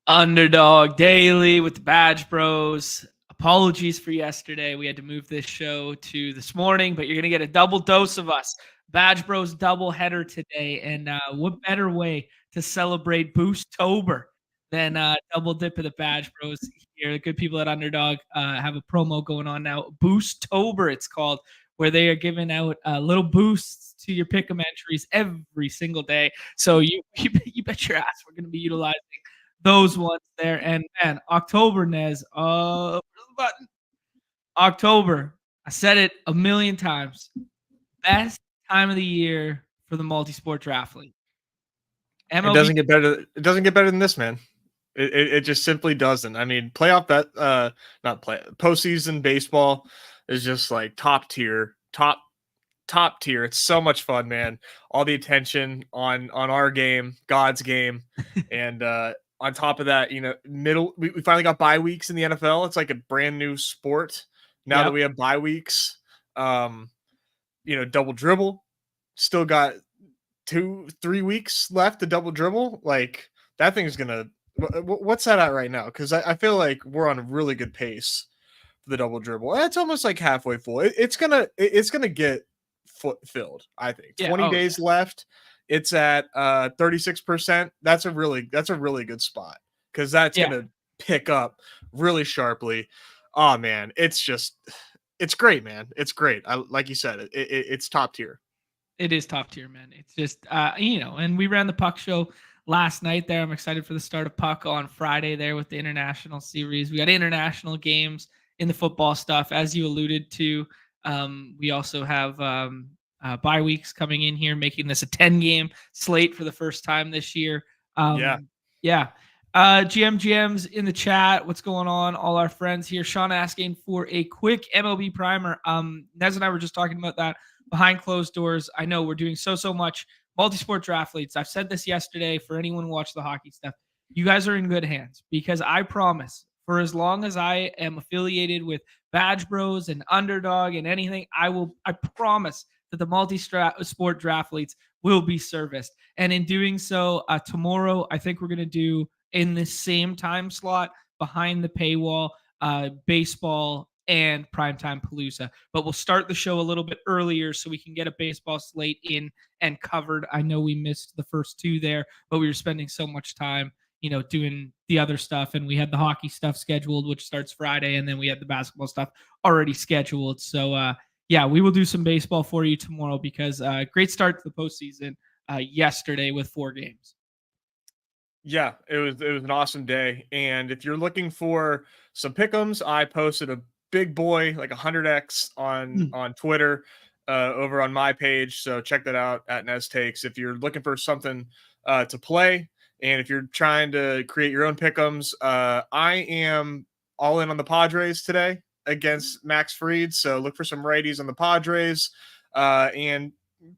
Underdog Daily with the Badge Bros. Apologies for yesterday. We had to move this show to this morning, but you're going to get a double dose of us. Badge Bros double header today. And what better way to celebrate Boostober than double dip of the Badge Bros here? The good people at Underdog have a promo going on now. Boostober, it's called, where they are giving out little boosts to your pick'em entries every single day. So you bet your ass we're going to be utilizing those ones there. And man, October, Nez. Where's the button? October. I said it a million times. Best time of the year for the multi-sport draft league. It doesn't get better. It doesn't get better than this, man. It just simply doesn't. I mean, postseason baseball is just like top tier. It's so much fun, man. All the attention on our game, God's game, and on top of that, we finally got bye weeks in the NFL. It's like a brand new sport now that we have bye weeks. Double dribble, still got 2-3 weeks left to double dribble. Like that thing's gonna. What's that at right now? Because I feel like we're on a really good pace for the double dribble. It's almost like halfway full. It's gonna get filled. I think 20 days left. It's at 36%. That's a really good spot because that's gonna pick up really sharply. Oh man, it's great, man. It's great. Like you said, it's top tier. It is top tier, man. It's just and we ran the puck show last night there. I'm excited for the start of puck on Friday there with the international series. We got international games in the football stuff, as you alluded to. We also have bye weeks coming in here, making this a 10-game slate for the first time this year. GMs in the chat. What's going on? All our friends here. Sean asking for a quick MLB primer. Nez and I were just talking about that behind closed doors. I know we're doing so much multi-sport draft leagues. I've said this yesterday for anyone who watched the hockey stuff. You guys are in good hands because I promise for as long as I am affiliated with Badge Bros and Underdog and anything, I promise that the multi-sport draft leagues will be serviced. And in doing so, tomorrow, I think we're going to do in the same time slot behind the paywall, baseball and primetime Palooza. But we'll start the show a little bit earlier so we can get a baseball slate in and covered. I know we missed the first two there, but we were spending so much time, doing the other stuff. And we had the hockey stuff scheduled, which starts Friday. And then we had the basketball stuff already scheduled. So, we will do some baseball for you tomorrow because great start to the postseason yesterday with 4 games. Yeah, it was an awesome day. And if you're looking for some pick'ems, I posted a big boy, like 100x on Twitter over on my page. So check that out at Nez Takes. If you're looking for something to play, and if you're trying to create your own pick'ems, I am all in on the Padres today against Max Fried. So look for some righties on the Padres and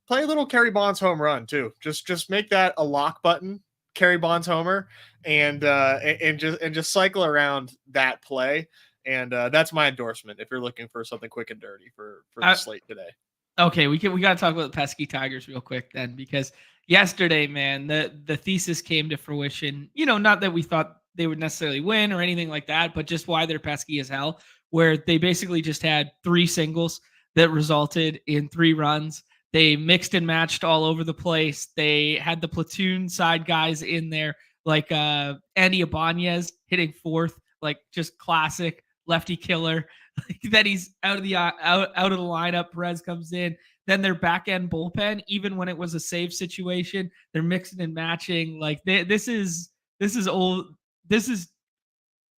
play a little Kerry Bonds home run too. Just make that a lock button. Kerry Bonds homer and just cycle around that play. And that's my endorsement if you're looking for something quick and dirty for the slate today. Okay, we got to talk about the pesky Tigers real quick then, because yesterday, man, the thesis came to fruition. Not that we thought they would necessarily win or anything like that, but just why they're pesky as hell, where they basically just had 3 singles that resulted in 3 runs. They mixed and matched all over the place. They had the platoon side guys in there, like Andy Ibanez hitting 4th, like just classic lefty killer. Then he's out of the lineup. Perez comes in. Then their back end bullpen, even when it was a save situation, they're mixing and matching. Like this is old. This is,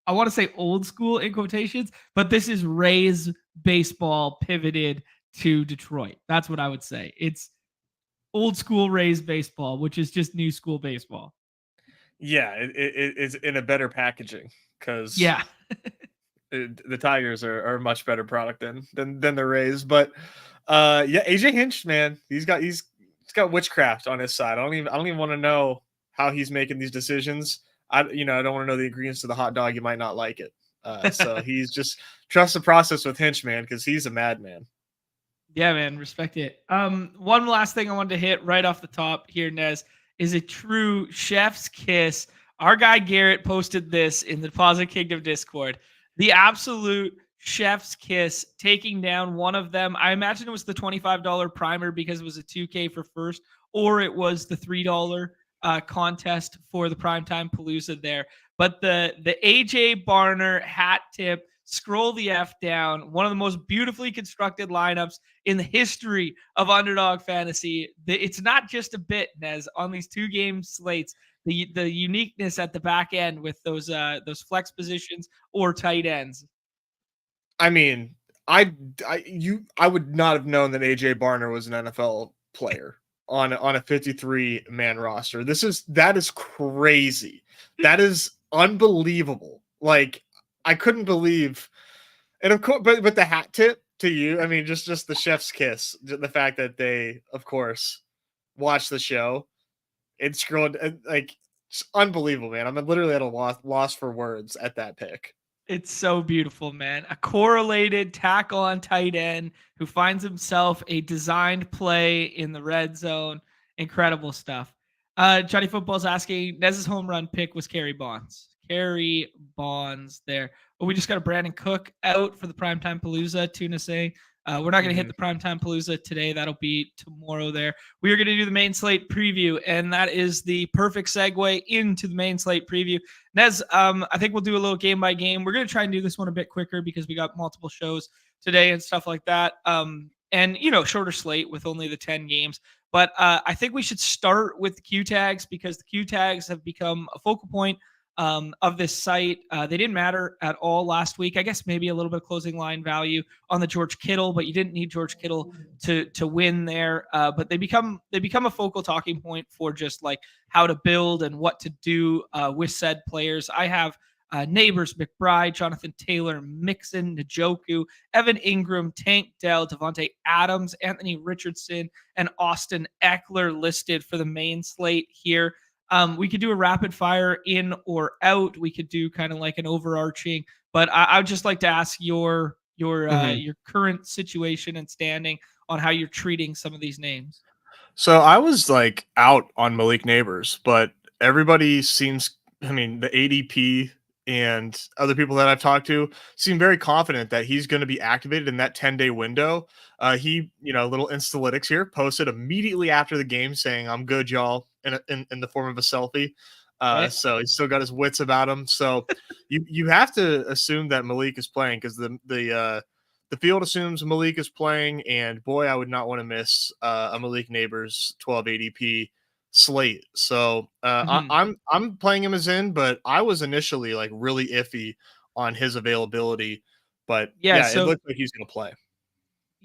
I want to say old school in quotations, but this is Rays baseball pivoted to Detroit. That's what I would say. It's old school Rays baseball, which is just new school baseball. Yeah, it's in a better packaging because the Tigers are a much better product than the Rays. But AJ Hinch, man, he's got witchcraft on his side. I don't even want to know how he's making these decisions. I don't want to know the ingredients to the hot dog. You might not like it. So he's just trust the process with Hinch, man, because he's a madman. Yeah, man, respect it. One last thing I wanted to hit right off the top here, Nez, is a true chef's kiss Our guy Garrett posted this in the Deposit Kingdom Discord. The absolute chef's kiss taking down one of them. I imagine it was the $25 primer because it was a 2K for first, or it was the $3 contest for the primetime Palooza there. But the AJ Barner hat tip, scroll the F down, one of the most beautifully constructed lineups in the history of Underdog Fantasy. It's not just a bit, Nez, on these 2 game slates. The uniqueness at the back end with those flex positions or tight ends. I mean, I would not have known that AJ Barner was an NFL player on a 53 man roster. That is crazy. That is unbelievable. Like, I couldn't believe, and of course, but the hat tip to you, I mean, just the chef's kiss, the fact that they, of course, watched the show and scrolled, like, it's unbelievable, man. I'm literally at a loss for words at that pick. It's so beautiful, man. A correlated tackle on tight end who finds himself a designed play in the red zone. Incredible stuff. Johnny Football's asking, Nez's home run pick was Kerry Bonds. Kerry Bonds there. But we just got a Brandon Cook out for the primetime Palooza. Tuna saying, we're not going to hit the primetime Palooza today. That'll be tomorrow there. We are going to do the main slate preview, and that is the perfect segue into the main slate preview. Nez, I think we'll do a little game by game. We're going to try and do this one a bit quicker because we got multiple shows today and stuff like that. And, shorter slate with only the 10 games. But I think we should start with the Q tags because the Q tags have become a focal point of this site. They didn't matter at all last week. I guess maybe a little bit of closing line value on the George Kittle, but you didn't need George Kittle to win there. But they become a focal talking point for just like how to build and what to do with said players. I have Neighbors, McBride, Jonathan Taylor, Mixon, Njoku, Evan Ingram, Tank Dell, Devontae Adams, Anthony Richardson, and Austin Eckler listed for the main slate here. We could do a rapid fire in or out. We could do kind of like an overarching, but I would just like to ask your current situation and standing on how you're treating some of these names. So I was like out on Malik Neighbors, but everybody seems, I mean, the ADP and other people that I've talked to seem very confident that he's going to be activated in that 10-day window. He, little Instalytics here, posted immediately after the game saying, "I'm good, y'all," in the form of a selfie. Right. So he's still got his wits about him. So you have to assume that Malik is playing because the field assumes Malik is playing, and boy, I would not want to miss a Malik Neighbors 12 ADP slate. So I'm playing him as in, but I was initially like really iffy on his availability. But yeah, it So looks like he's going to play.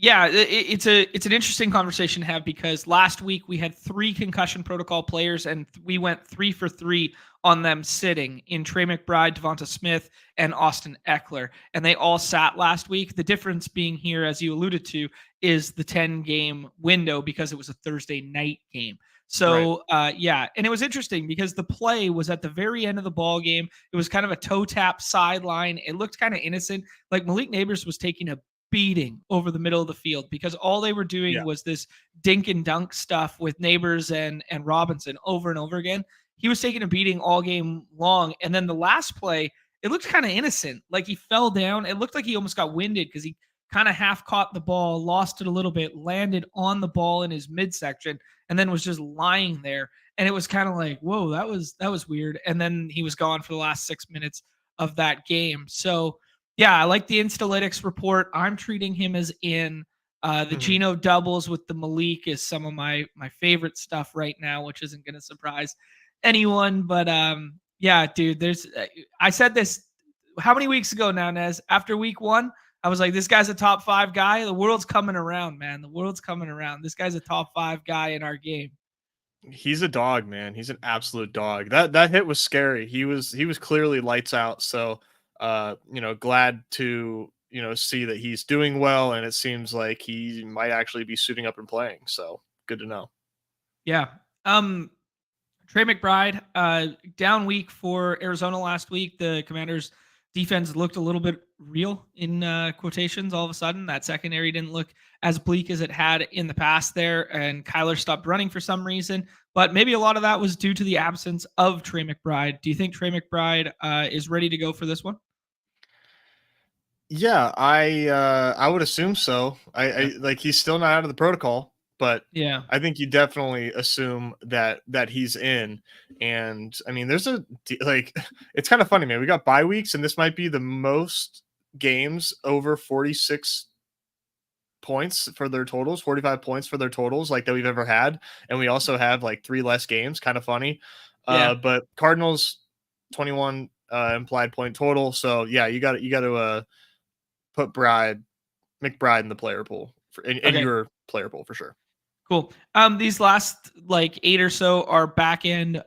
yeah, it's an interesting conversation to have because last week we had 3 concussion protocol players and we went 3 for 3 on them sitting in Trey McBride, Devonta Smith, and Austin Eckler, and they all sat last week. The difference being here, as you alluded to, is the 10-game window because it was a Thursday night game. So yeah, and it was interesting because the play was at the very end of the ball game. It was kind of a toe tap sideline. It looked kind of innocent, like Malik Neighbors was taking a beating over the middle of the field because all they were doing was this dink and dunk stuff with Neighbors and Robinson over and over again. He was taking a beating all game long. And then the last play, it looked kind of innocent. Like he fell down. It looked like he almost got winded because he kind of half caught the ball, lost it a little bit, landed on the ball in his midsection, and then was just lying there. And it was kind of like, whoa, that was weird. And then he was gone for the last 6 minutes of that game. So yeah, I like the Instalytics report. I'm treating him as in. The Geno doubles with the Malik is some of my favorite stuff right now, which isn't going to surprise anyone. But yeah, dude, I said this how many weeks ago now, Nez? After week 1, I was like, this guy's a top 5 guy. The world's coming around, man. The world's coming around. This guy's a top 5 guy in our game. He's a dog, man. He's an absolute dog. That hit was scary. He was clearly lights out. So glad to see that he's doing well, and it seems like he might actually be suiting up and playing. So good to know. Yeah. Trey McBride, down week for Arizona last week. The Commanders defense looked a little bit real in quotations all of a sudden. That secondary didn't look as bleak as it had in the past there, and Kyler stopped running for some reason. But maybe a lot of that was due to the absence of Trey McBride. Do you think Trey McBride is ready to go for this one? Yeah, I would assume so. I Okay. like he's still not out of the protocol, but Yeah. I think you definitely assume that he's in. And I mean, like it's kind of funny, man. We got bye weeks, and this might be the most games over 46 points for their totals, 45 points for their totals, like that we've ever had. And we also have like 3 less games. Kind of funny. Yeah. But Cardinals 21 implied point total. So yeah, you got to put McBride in the player pool in Okay. your player pool for sure. Cool. These last like 8 or so are back end,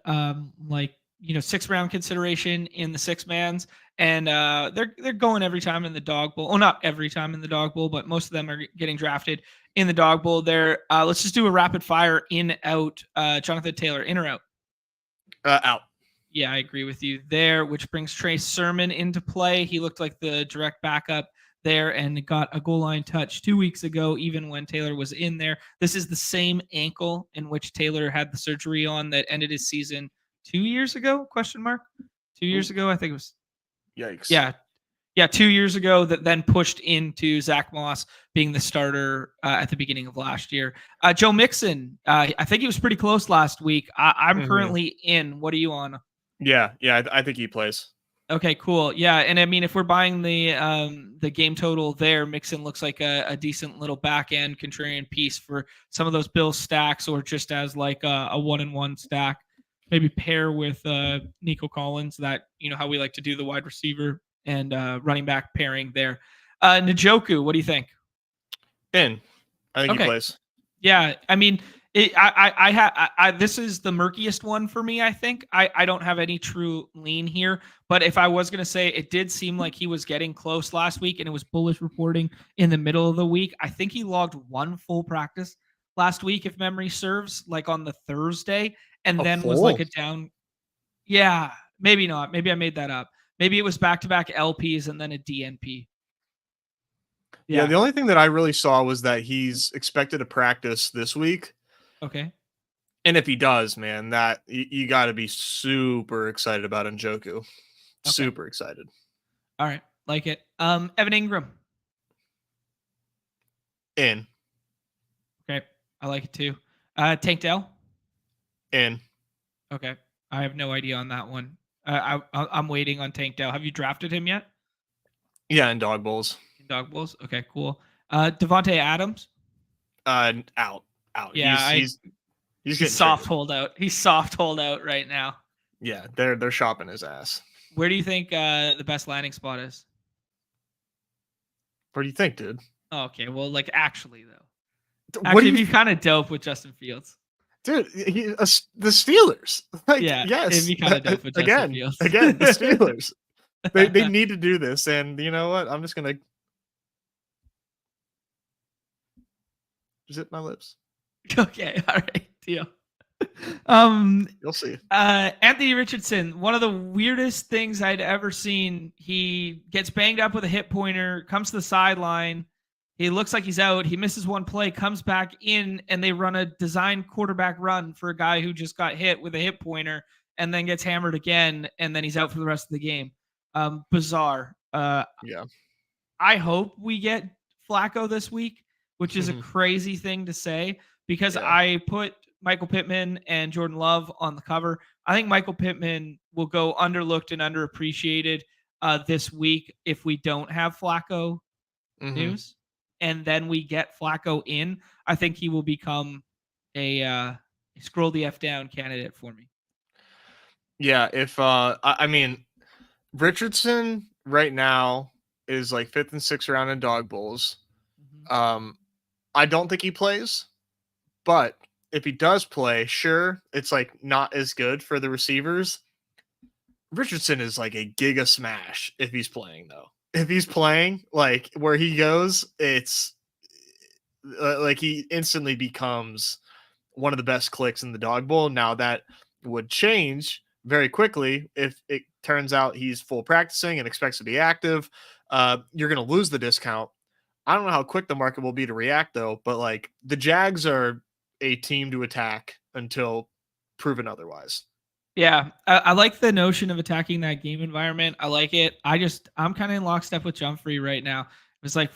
like 6 round consideration in the 6 mans, and they're going every time in the dog bowl. Oh, not every time in the dog bowl, but most of them are getting drafted in the dog bowl. There. Let's just do a rapid fire in out. Jonathan Taylor, in or out? Out. Yeah, I agree with you there, which brings Trey Sermon into play. He looked like the direct backup there and got a goal line touch 2 weeks ago, even when Taylor was in there. This is the same ankle in which Taylor had the surgery on that ended his season 2 years ago? Question mark. 2 years Ooh, ago, I think it was. yikes. Yeah, yeah, 2 years ago that then pushed into Zach Moss being the starter at the beginning of last year. Joe Mixon, I think he was pretty close last week. I'm Mhm. currently in. What are you on? Yeah, I think he plays. Okay, cool. Yeah, and I mean, if we're buying the game total there, Mixon looks like a decent little back end contrarian piece for some of those Bills stacks, or just as like a 1-and-1 stack. Maybe pair with Nico Collins. That how we like to do the wide receiver and running back pairing there. Njoku, what do you think? In. I think he Okay, plays. yeah, I mean, this is the murkiest one for me. I think I don't have any true lean here, but if I was gonna say, it did seem like he was getting close last week, and it was bullish reporting in the middle of the week. I think he logged one full practice last week, if memory serves, like on the Thursday, and A then was like full. a down. Yeah, maybe not. Maybe I made that up. Maybe it was back to back LPs and then a DNP. Yeah, Yeah. the only thing that I really saw was that he's expected to practice this week. Okay. And if he does, man, that you got to be super excited about Njoku. Okay. Super excited. All right. Like it. Evan Ingram. In. Okay, I like it too. Tank Dell. In. Okay, I have no idea on that one. I'm waiting on Tank Dell. Have you drafted him yet Yeah, in dog bowls. in Dog Bulls? Okay, cool. Devonte Adams. Out. Out. Yeah, He's he's getting soft traded. holdout. He's soft holdout right now. Yeah, they're shopping his ass. Where do you think the best landing spot is? What do you think, dude? Oh, okay, well, like actually though, What do actually, you, it'd be kind of dope with Justin Fields. dude? The Steelers. Like, Yeah, it'd yes, be kind of dope with Justin again, Fields. again, the Steelers. They need to do this, and you know what? I'm just gonna zip my lips. Okay, all right, deal. Um, You'll see. Anthony Richardson, one of the weirdest things I'd ever seen. He gets banged up with a hip pointer, comes to the sideline. He looks like he's out. He misses one play, comes back in, and they run a design quarterback run for a guy who just got hit with a hip pointer and then gets hammered again, and then he's out for the rest of the game. Bizarre. Yeah. I hope we get Flacco this week, which is a crazy thing to say because Yeah. I put Michael Pittman and Jordan Love on the cover. I think Michael Pittman will go underlooked and underappreciated this week if we don't have Flacco Mm-hmm. news, and then we get Flacco in. I think he will become a scroll the F down candidate for me. Yeah. If I mean, Richardson right now is like 5th and 6th round in dog bowls. Mm-hmm. I don't think he plays, but if he does play, sure, it's like not as good for the receivers. Richardson is like a giga smash if he's playing, though. If he's playing, like where he goes, it's like he instantly becomes one of the best clicks in the dog bowl. Now that would change very quickly, if it turns out he's full practicing and expects to be active, you're going to lose the discount. I don't know how quick the market will be to react though, but like the Jags are a team to attack until proven otherwise. Yeah, I like the notion of attacking that game environment. I like it. I'm kind of in lockstep with Jumfrey right now. It's like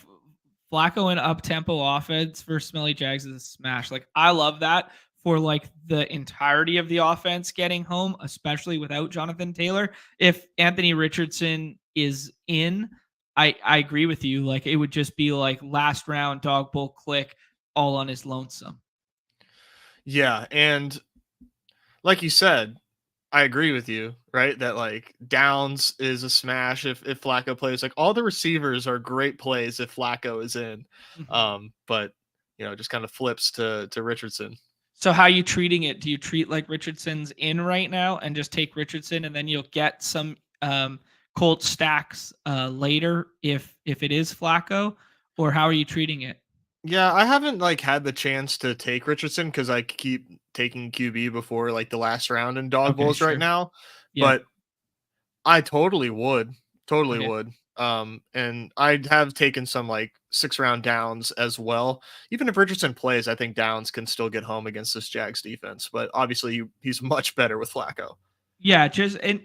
Flacco and up tempo offense for Smelly Jags is a smash. Like I love that for like the entirety of the offense getting home, especially without Jonathan Taylor. If Anthony Richardson is in, I agree with you. Like it would just be like last round dog bull click all on his lonesome. Yeah, and like you said, I agree with you, right? That like Downs is a smash if Flacco plays. Like all the receivers are great plays if Flacco is in. Mhm. But just kind of flips to Richardson. So how are you treating it? Do you treat like Richardson's in right now and just take Richardson and then you'll get some Colt stacks later if it is Flacco, or how are you treating it? Yeah, I haven't like had the chance to take Richardson because I keep taking QB before like the last round in dog Okay, bowls right sure. now. Yeah. But I totally would. Totally Okay. would. And I have taken some like 6 round downs as well. Even if Richardson plays, I think Downs can still get home against this Jags defense. But obviously, he's much better with Flacco. Yeah, just and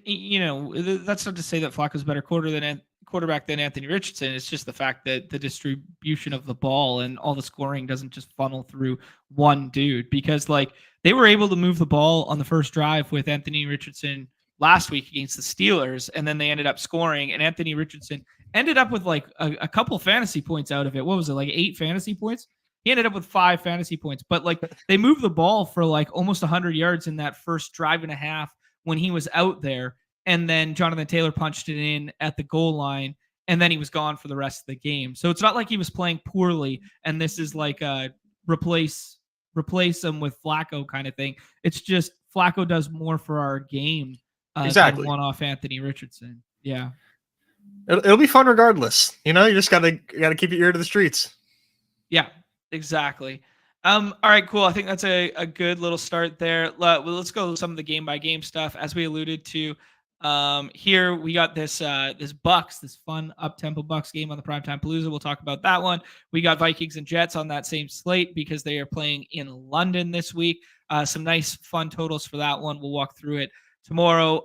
that's not to say that Flacco's a better quarterback than Anthony Richardson. It's just the fact that the distribution of the ball and all the scoring doesn't just funnel through one dude. Because like they were able to move the ball on the first drive with Anthony Richardson last week against the Steelers, and then they ended up scoring, and Anthony Richardson ended up with like a couple fantasy points out of it. What was it, like 8 fantasy points? He ended up with 5 fantasy points, but like they moved the ball for like almost 100 yards in that first drive and a half when he was out there. And then Jonathan Taylor punched it in at the goal line, and then he was gone for the rest of the game. So it's not like he was playing poorly, and this is like a replace him with Flacco kind of thing. It's just Flacco does more for our game than Exactly. one-off Anthony Richardson. Yeah. It'll be fun regardless. You just gotta keep your ear to the streets. Yeah, exactly. All right, cool. I think that's a good little start there. Let's go some of the game by game stuff. As we alluded to, here we got this Bucks, this fun up tempo Bucks game on the Primetime Palooza. We'll talk about that one. We got Vikings and Jets on that same slate because they are playing in London this week. Some nice fun totals for that one. We'll walk through it tomorrow.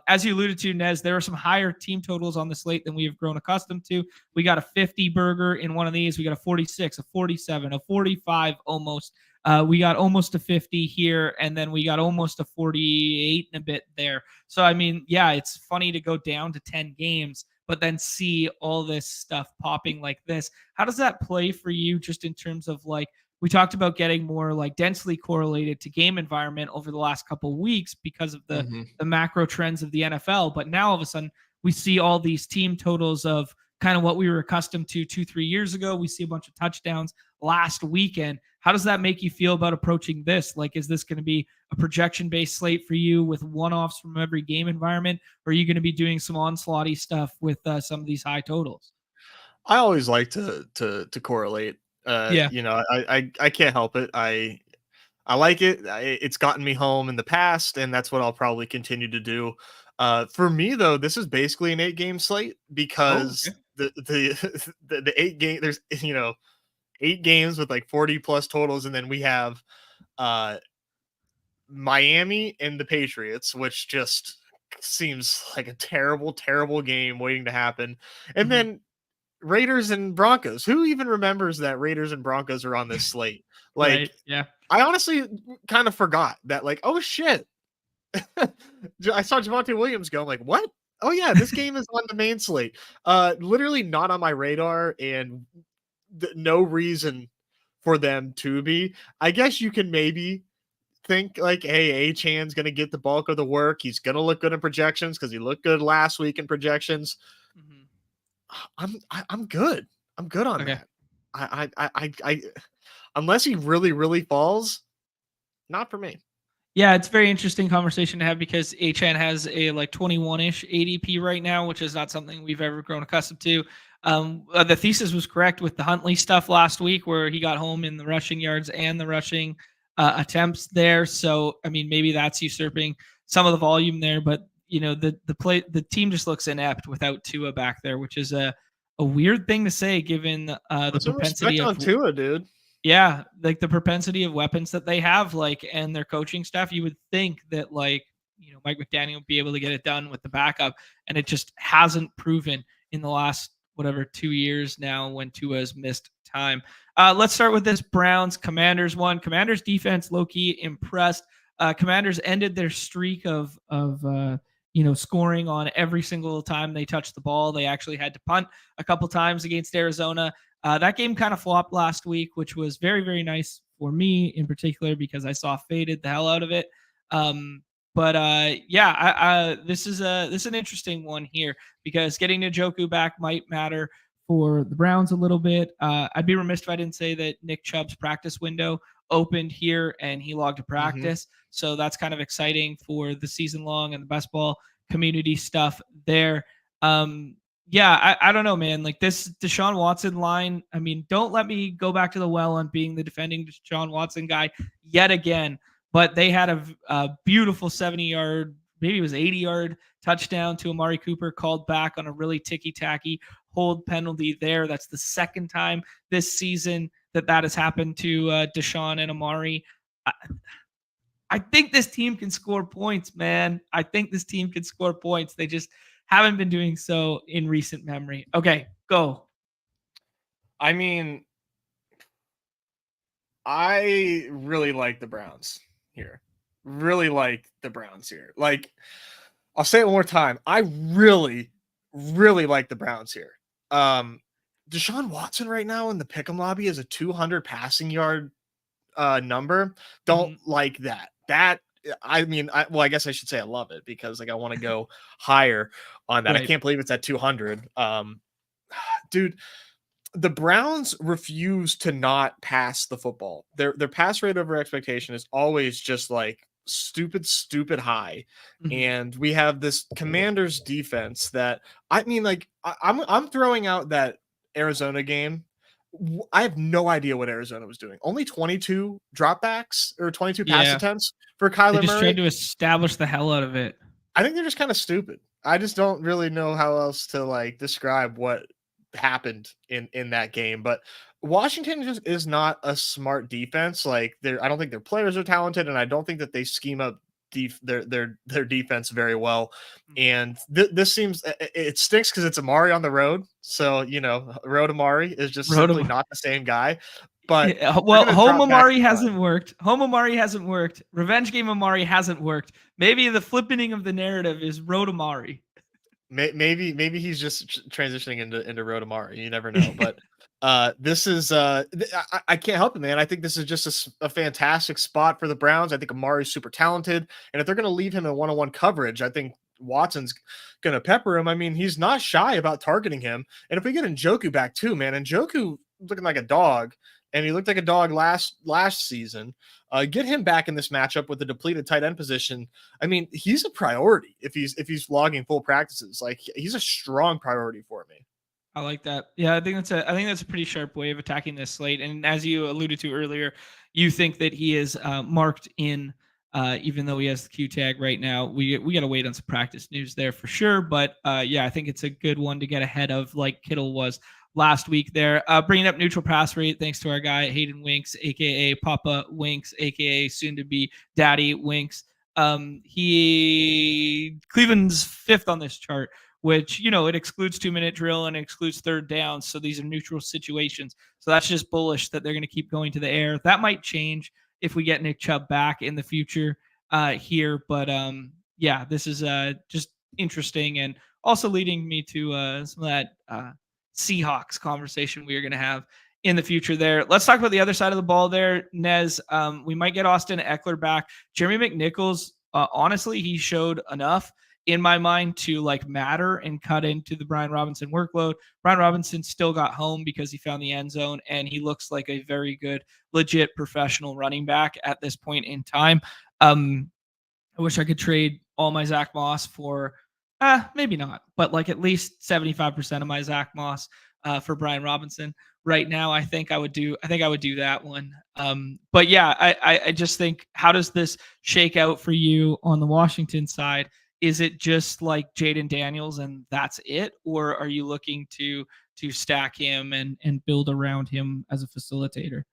As you alluded to, Nez, there are some higher team totals on the slate than we have grown accustomed to. We got a 50 burger in one of these. We got a 46, a 47, a 45 almost. We got almost a 50 here, and then we got almost a 48 and a bit there. So, I mean, yeah, it's funny to go down to 10 games, but then see all this stuff popping like this. How does that play for you just in terms of like, we talked about getting more like densely correlated to game environment over the last couple of weeks because of Mm-hmm. the macro trends of the NFL. But now all of a sudden we see all these team totals of kind of what we were accustomed to 2-3 years ago. We see a bunch of touchdowns last weekend. How does that make you feel about approaching this? Like, is this going to be a projection based slate for you with one-offs from every game environment? Or are you going to be doing some onslaughty stuff with some of these high totals? I always like to correlate. Yeah. I can't help it. I like it. It's gotten me home in the past, and that's what I'll probably continue to do. For me, though, this is basically an 8 game slate Oh, because okay. the 8 game there's 8 games with like 40 plus totals, and then we have uh Miami and the Patriots, which just seems like a terrible, terrible game waiting to happen, and Mhm. then Raiders and Broncos. Who even remembers that Raiders and Broncos are on this slate? Right. Like, Yeah. I honestly kind of forgot that, like, oh shit. I saw Javonte Williams go, I'm like, what? Oh yeah, this game is on the main slate. Literally not on my radar, and no reason for them to be. I guess you can maybe think like, hey, A-Chan's gonna get the bulk of the work. He's gonna look good in projections because he looked good last week in projections. Mhm. I'm good. I'm good on Okay. that. I unless he really, really falls, not for me. Yeah, it's a very interesting conversation to have because HN has a like 21-ish ADP right now, which is not something we've ever grown accustomed to. The thesis was correct with the Huntley stuff last week, where he got home in the rushing yards and the rushing attempts there. So, I mean, maybe that's usurping some of the volume there, but the team just looks inept without Tua back there, which is a weird thing to say given the Put some propensity respect of on Tua, dude. yeah, like the propensity of weapons that they have, like, and their coaching staff. You would think that, like, Mike McDaniel would be able to get it done with the backup, and it just hasn't proven in the last whatever 2 years now when Tua has missed time. Let's start with this Browns Commanders one. Commanders defense low key impressed. Commanders ended their streak of scoring on every single time they touched the ball. They actually had to punt a couple times against Arizona. That game kind of flopped last week, which was very, very nice for me in particular because I saw faded the hell out of it. This is an interesting one here because getting Njoku back might matter for the Browns a little bit. I'd be remiss if I didn't say that Nick Chubb's practice window opened here and he logged a practice. Mm-hmm. So that's kind of exciting for the season long and the best ball community stuff there. I don't know, man. Like this Deshaun Watson line, I mean, don't let me go back to the well on being the defending Deshaun Watson guy yet again. But they had a beautiful 70-yard, maybe it was 80-yard touchdown to Amari Cooper called back on a really ticky-tacky hold penalty there. That's the second time this season that has happened to Deshaun and Amari. I think this team can score points, man. I think this team can score points. They just haven't been doing so in recent memory. Okay, go. I mean, I really like the Browns here. Really like the Browns here. Like, I'll say it one more time. I really, really like the Browns here. Deshaun Watson right now in the pick'em lobby is a 200 passing yard number. Don't like that. I guess I should say I love it because like I want to go higher on that. Right. I can't believe it's at 200. Dude, the Browns refuse to not pass the football. Their pass rate over expectation is always just like stupid high. Mm-hmm. And we have this Commanders defense that I'm throwing out that Arizona game. I have no idea what Arizona was doing. Only 22 dropbacks or 22 pass attempts for Kyler Murray. They just tried to establish the hell out of it. I think they're just kind of stupid. I just don't really know how else to like describe what happened in that game. But Washington just is not a smart defense. Like I don't think their players are talented, and I don't think that they scheme up their defense very well. And this seems it stinks because it's Amari on the road. So road Amari is just simply not the same guy. But home Amari hasn't worked. Home Amari hasn't worked. Revenge game Amari hasn't worked. Maybe the flipping of the narrative is road Amari. Maybe he's just transitioning into road Amari. You never know. But this is I can't help it, man. I think this is just a fantastic spot for the Browns. I think Amari's super talented, and if they're going to leave him in one-on-one coverage, I think Watson's going to pepper him. I mean, he's not shy about targeting him. And if we get Njoku back too, man, Njoku looking like a dog, and he looked like a dog last season. Get him back in this matchup with the depleted tight end position. I mean, he's a priority if he's logging full practices. Like he's a strong priority for me. I like that. Yeah, I think that's a pretty sharp way of attacking this slate. And as you alluded to earlier, you think that he is marked in, even though he has the Q tag right now. We got to wait on some practice news there for sure. But I think it's a good one to get ahead of, like Kittle was last week there. Bringing up neutral pass rate, thanks to our guy Hayden Winks, aka Papa Winks, aka soon to be Daddy Winks. Cleveland's 5th on this chart, which it excludes 2-minute drill and it excludes third down. So these are neutral situations. So that's just bullish that they're going to keep going to the air. That might change if we get Nick Chubb back in the future here. But this is just interesting and also leading me to some of that Seahawks conversation we are going to have in the future there. Let's talk about the other side of the ball there, Nez. We might get Austin Eckler back. Jeremy McNichols, honestly, he showed enough in my mind to like matter and cut into the Brian Robinson workload. Brian Robinson still got home because he found the end zone, and he looks like a very good, legit professional running back at this point in time. I wish I could trade all my Zach Moss for maybe not, but like at least 75% of my Zach Moss for Brian Robinson right now. I think I would do that one. But yeah, I just think, how does this shake out for you on the Washington side? Is it just like Jaden Daniels and that's it, or are you looking to stack him and build around him as a facilitator?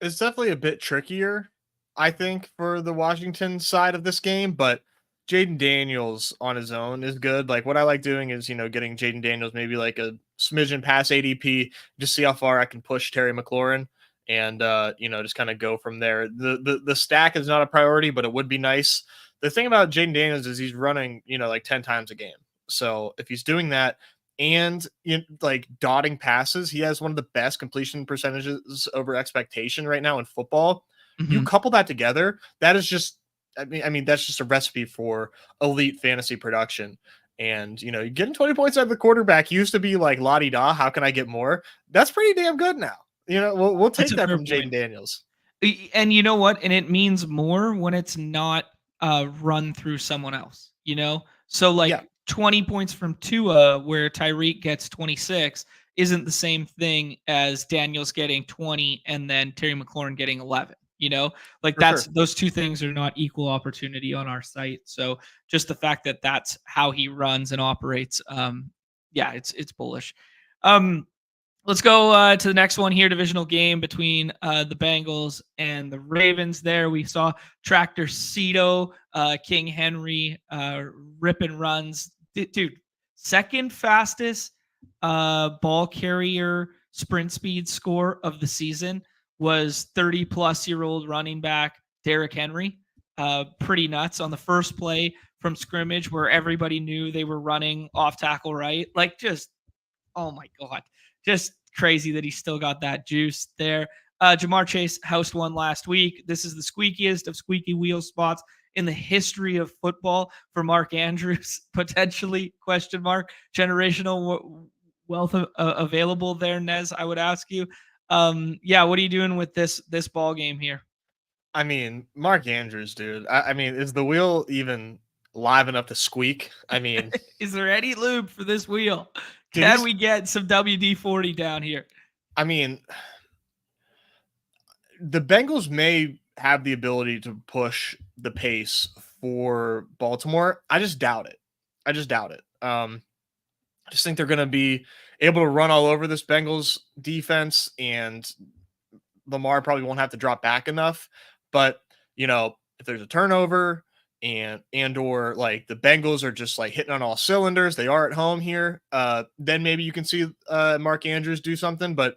It's definitely a bit trickier, I think, for the Washington side of this game, but Jaden Daniels on his own is good. Like what I like doing is, getting Jaden Daniels maybe like a smidgen past ADP, just see how far I can push Terry McLaurin and just kind of go from there. The stack is not a priority, but it would be nice. The thing about Jaden Daniels is he's running, like 10 times a game. So if he's doing that, and like dotting passes, he has one of the best completion percentages over expectation right now in football. You Mhm. couple that together, that is just, I mean that's just a recipe for elite fantasy production. And getting 20 points out of the quarterback used to be like la di da. How can I get more? That's pretty damn good now. We'll That's take a that fair from point. Jaden Daniels. And you know what? And it means more when it's not run through someone else, you know? So Yeah, like 20 points from Tua where Tyreek gets 26 isn't the same thing as Daniels getting 20 and then Terry McLaurin getting 11, you know? Like for that's, sure. those two things are not equal opportunity on our site. So just the fact that that's how he runs and operates, yeah, it's bullish. Um Let's go to the next one here. Divisional game between the Bengals and the Ravens. There we saw Tractor Cito, King Henry, ripping runs. Dude, second fastest ball carrier sprint speed score of the season was 30-plus-year-old running back Derrick Henry. Pretty nuts on the first play from scrimmage where everybody knew they were running off tackle right. Like just, oh my God, just crazy that he still got that juice there. Jamar Chase housed one last week. This is the squeakiest of squeaky wheel spots in the history of football for Mark Andrews, potentially, question mark, generational wealth available there, Nez, I would ask you. Yeah, what are you doing with this ball game here? I mean, Mark Andrews, dude. I mean, is the wheel even live enough to squeak? I mean, Is there any lube for this wheel? dude, Can we get some WD-40 down here? I mean, the Bengals may have the ability to push the pace for Baltimore. I just doubt it. I just doubt it. I just think they're going to be able to run all over this Bengals defense, and Lamar probably won't have to drop back enough. But if there's a turnover and or like the Bengals are just like hitting on all cylinders, they are at home here. Then maybe you can see Mark Andrews do something, but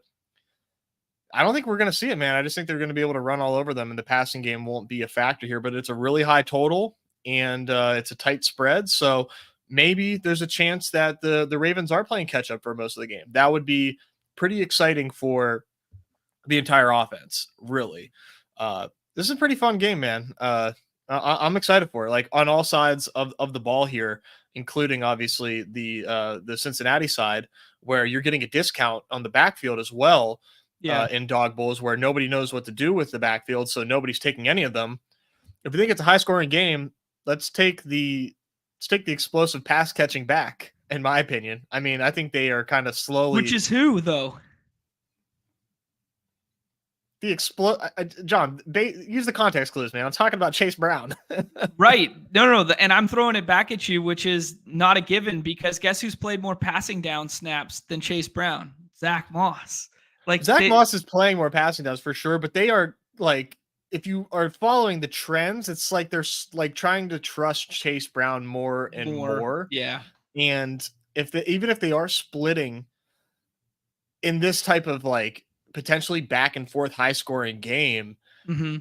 I don't think we're going to see it, man. I just think they're going to be able to run all over them, and the passing game won't be a factor here. But it's a really high total, and it's a tight spread, so maybe there's a chance that the Ravens are playing catch up for most of the game. That would be pretty exciting for the entire offense, really. This is a pretty fun game, man. I'm excited for it. Like on all sides of the ball here, including obviously the Cincinnati side, where you're getting a discount on the backfield as well. Yeah. In dog bowls where nobody knows what to do with the backfield, so nobody's taking any of them. If you think it's a high scoring game, let's take the explosive pass catching back. In my opinion, I mean, I think they are kind of Which slowly is who, though? John, use the context clues, man. I'm talking about Chase Brown. Right. No. And I'm throwing it back at you, which is not a given because guess who's played more passing down snaps than Chase Brown? Zach Moss. Like, Zach Moss is playing more passing downs for sure, but they are like, if you are following the trends, it's like they're like trying to trust Chase Brown more and more. more. Yeah. And even if they are splitting in this type of like potentially back and forth high scoring game, Hmm.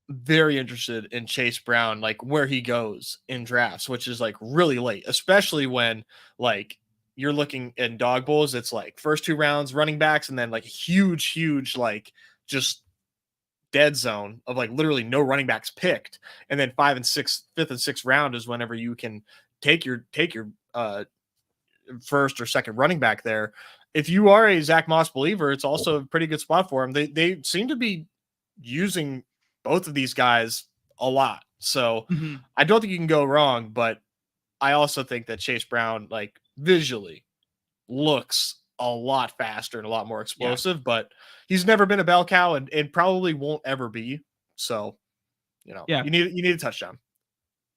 very interested in Chase Brown, like where he goes in drafts, which is like really late, especially when like you're looking in dog bowls. It's like first two rounds running backs, and then like huge, like just dead zone of like literally no running backs picked. And then fifth and sixth round is whenever you can take your first or second running back there. If you are a Zach Moss believer, it's also a pretty good spot for him. They seem to be using both of these guys a lot. So Hmm. I don't think you can go wrong, but I also think that Chase Brown, like visually, looks a lot faster and a lot more Yeah. explosive, but he's never been a bell cow and probably won't ever be. So, Yeah. you need a touchdown.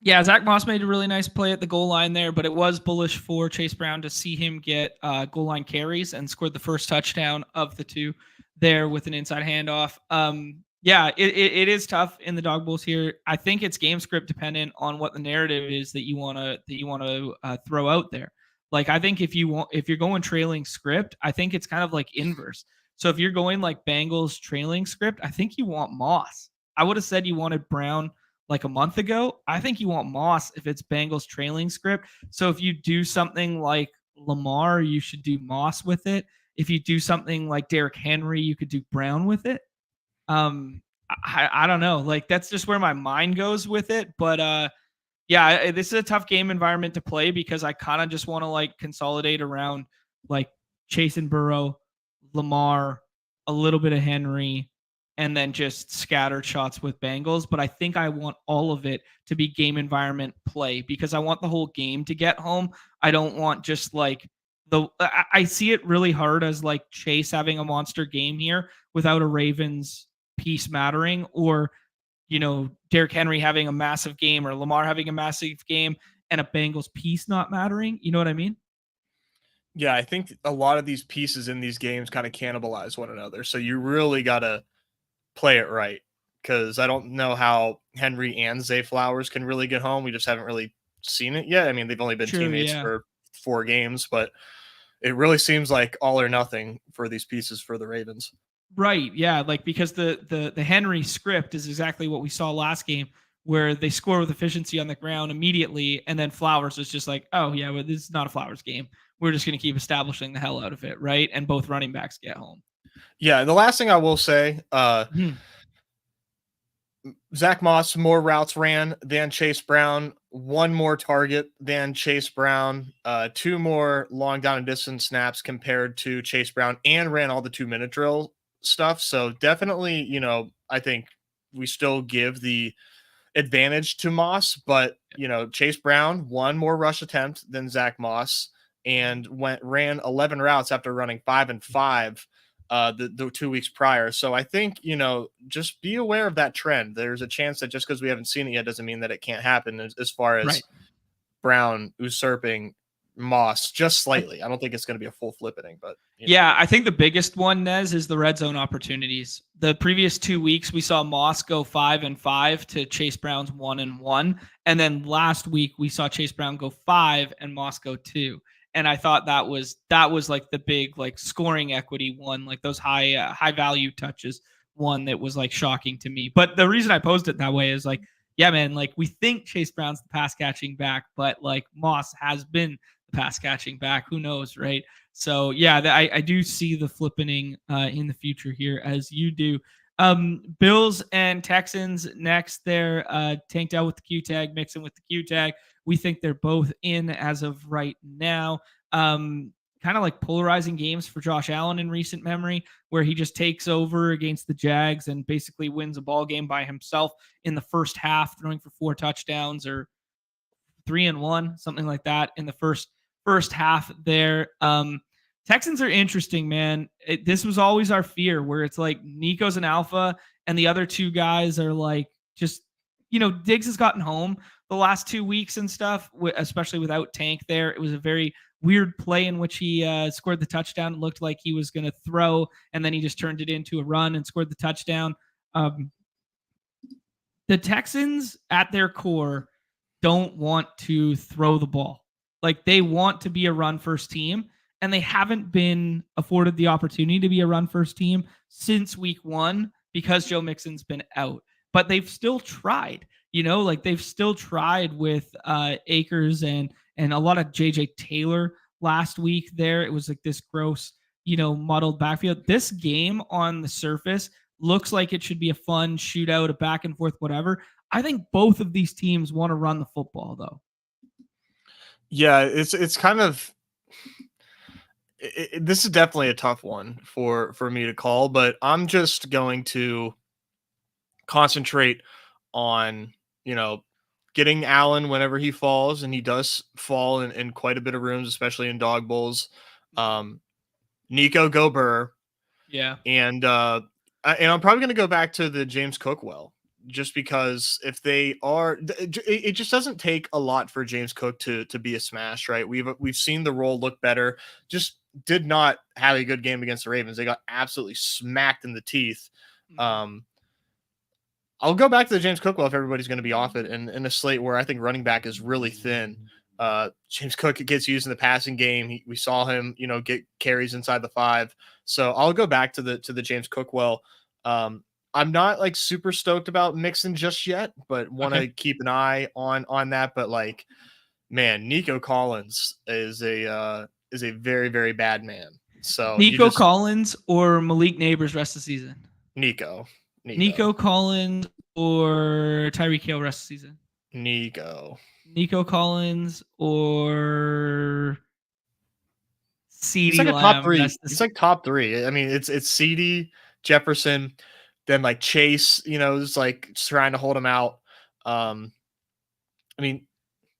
Yeah, Zach Moss made a really nice play at the goal line there, but it was bullish for Chase Brown to see him get goal line carries and scored the first touchdown of the two there with an inside handoff. Yeah, it is tough in the dog bowls here. I think it's game script dependent on what the narrative is that you want to throw out there. Like I think if you're going trailing script, I think it's kind of like inverse. So if you're going like Bengals trailing script, I think you want Moss. I would have said you wanted Brown like a month ago. I think you want Moss if it's Bengals trailing script. So if you do something like Lamar, you should do Moss with it. If you do something like Derrick Henry, you could do Brown with it. I don't know. Like that's just where my mind goes with it. But yeah, this is a tough game environment to play because I kind of just want to like consolidate around like Chase and Burrow, Lamar, a little bit of Henry, and then just scattered shots with Bengals. But I think I want all of it to be game environment play because I want the whole game to get home. I don't want just like I see it really hard as like Chase having a monster game here without a Ravens piece mattering, or Derrick Henry having a massive game or Lamar having a massive game and a Bengals piece not mattering. You know what I mean? Yeah, I think a lot of these pieces in these games kind of cannibalize one another. So you really got to play it right because I don't know how Henry and Zay Flowers can really get home. We just haven't really seen it yet. I mean, they've only been True. teammates Yeah. for 4 games, but it really seems like all or nothing for these pieces for the Ravens. Right. Yeah. Like because the Henry script is exactly what we saw last game, where they score with efficiency on the ground immediately, and then Flowers is just like, oh yeah, well, this is not a Flowers game. We're just going to keep establishing the hell out of it, right? And both running backs get home. Yeah, and the last thing I will say, Mhm. Zach Moss more routes ran than Chase Brown, one more target than Chase Brown, 2 more long down and distance snaps compared to Chase Brown, and ran all the 2-minute drill stuff. So definitely, I think we still give the advantage to Moss, but Chase Brown one more rush attempt than Zach Moss and ran 11 routes after running 5 and 5 the 2 weeks prior. So I think just be aware of that trend. There's a chance that just because we haven't seen it yet doesn't mean that it can't happen as far as Right. Brown usurping Moss just I slightly. I don't think it's going to be a full flippening, but Yeah, I think the biggest one, Nez, is the red zone opportunities. The previous 2 weeks, we saw Moss go 5 and 5 to Chase Brown's 1 and 1, and then last week we saw Chase Brown go 5 and Moss go 2. And I thought that was like the big like scoring equity one, like those high value touches one that was like shocking to me. But the reason I posed it that way is like, yeah, man, like we think Chase Brown's the pass catching back, but like Moss has been the pass catching back. Who knows, right? So yeah, I do see the flippening in the future here as you do. Bills and Texans next. They're tanked out with the Q tag, mixing with the Q tag. We think they're both in as of right now. Kind of like polarizing games for Josh Allen in recent memory, where he just takes over against the Jags and basically wins a ball game by himself in the first half, throwing for 4 touchdowns or 3-1, something like that in the first half there. Texans are interesting, man. This was always our fear, where it's like Nico's an alpha, and the other two guys are like just, Diggs has gotten home the last 2 weeks and stuff, especially without Tank there. It was a very weird play in which he scored the touchdown. It looked like he was going to throw, and then he just turned it into a run and scored the touchdown. The Texans at their core don't want to throw the ball. Like they want to be a run first team, and they haven't been afforded the opportunity to be a run first team since week 1 because Joe Mixon's been out. But they've still tried, like they've still tried with Akers and a lot of JJ Taylor last week there. It was like this gross, muddled backfield. This game on the surface looks like it should be a fun shootout, a back and forth, whatever. I think both of these teams want to run the football, though. Yeah, it's kind of this is definitely a tough one for me to call, but I'm just going to concentrate on getting Allen whenever he falls, and he does fall in quite a bit of rooms, especially in dog bowls. Nico Gober, Yeah. and I'm probably going to go back to the James Cook just because if they are, it just doesn't take a lot for James Cook to be a smash, right? We've seen the role look better. Just did not have a good game against the Ravens. They got absolutely smacked in the teeth. Um, I'll go back to the James Cook if everybody's going to be off it, and in a slate where I think running back is really thin. James Cook gets used in the passing game. We saw him, get carries inside the 5. So I'll go back to the James Cook. I'm not like super stoked about Mixon just yet, but want to keep an eye on that. But like, man, Nico Collins is a very, very bad man. So Nico Collins or Malik Neighbors rest of the season? Nico Collins or Tyreek Hill rest of the season? Nico Collins or CeeDee He's like Lamb. a top 3. He's like top 3. I mean, it's CeeDee, Jefferson, then like Chase, is like trying to hold him out. I mean,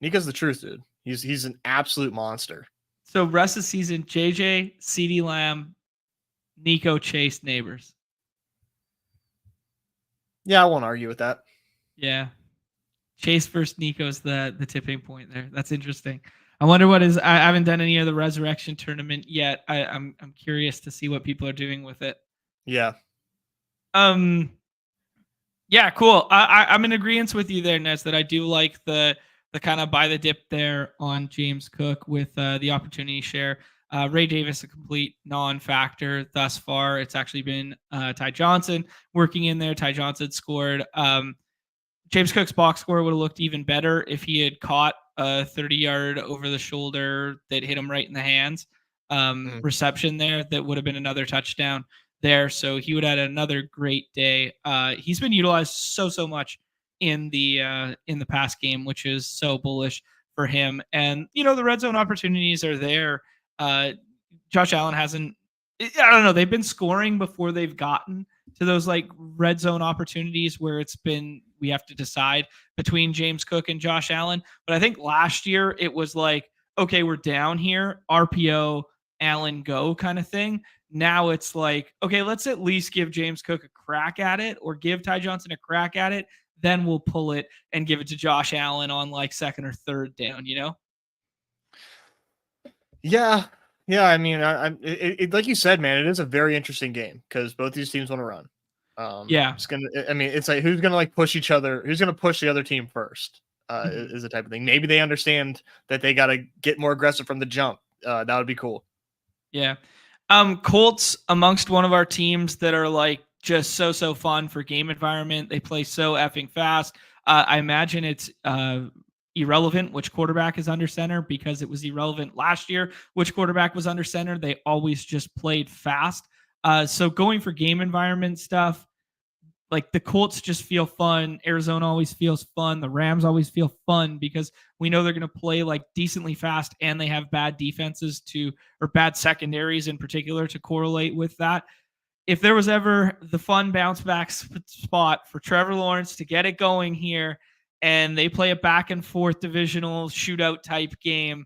Nico's the truth, dude. He's an absolute monster. So rest of the season, JJ, CeeDee Lamb, Nico, Chase, Neighbors. Yeah, I won't argue with that. Yeah. Chase versus Nico's the tipping point there. That's interesting. I wonder what is. I haven't done any of the resurrection tournament yet. I'm curious to see what people are doing with it. Yeah. Yeah, cool. I'm in agreement with you there, Nez, that I do like the kind of buy the dip there on James Cook with the opportunity share. Ray Davis, a complete non-factor thus far. It's actually been Ty Johnson working in there. Ty Johnson scored. James Cook's box score would have looked even better if he had caught a 30-yard over the shoulder that hit him right in the hands reception there. That would have been another touchdown there. So he would have had another great day. He's been utilized so much in the pass game, which is so bullish for him. And the red zone opportunities are there. Josh Allen hasn't. I don't know. They've been scoring before they've gotten to those like red zone opportunities where it's been we have to decide between James Cook and Josh Allen. But I think last year it was like, okay, we're down here, RPO, Allen go kind of thing. Now it's like, okay, let's at least give James Cook a crack at it or give Ty Johnson a crack at it. Then we'll pull it and give it to Josh Allen on like second or third down, Yeah. Yeah. I mean, like you said, man, it is a very interesting game because both these teams want to run. Yeah. It's like who's gonna like push each other, who's gonna push the other team first, is the type of thing. Maybe they understand that they gotta get more aggressive from the jump. That would be cool. Yeah. Colts amongst one of our teams that are like just so fun for game environment. They play so effing fast. I imagine it's irrelevant which quarterback is under center because it was irrelevant last year which quarterback was under center. They always just played fast. So going for game environment stuff, like the Colts just feel fun. Arizona always feels fun. The Rams always feel fun because we know they're going to play like decently fast and they have bad defenses or bad secondaries in particular to correlate with that. If there was ever the fun bounce back spot for Trevor Lawrence to get it going here and they play a back and forth divisional shootout type game,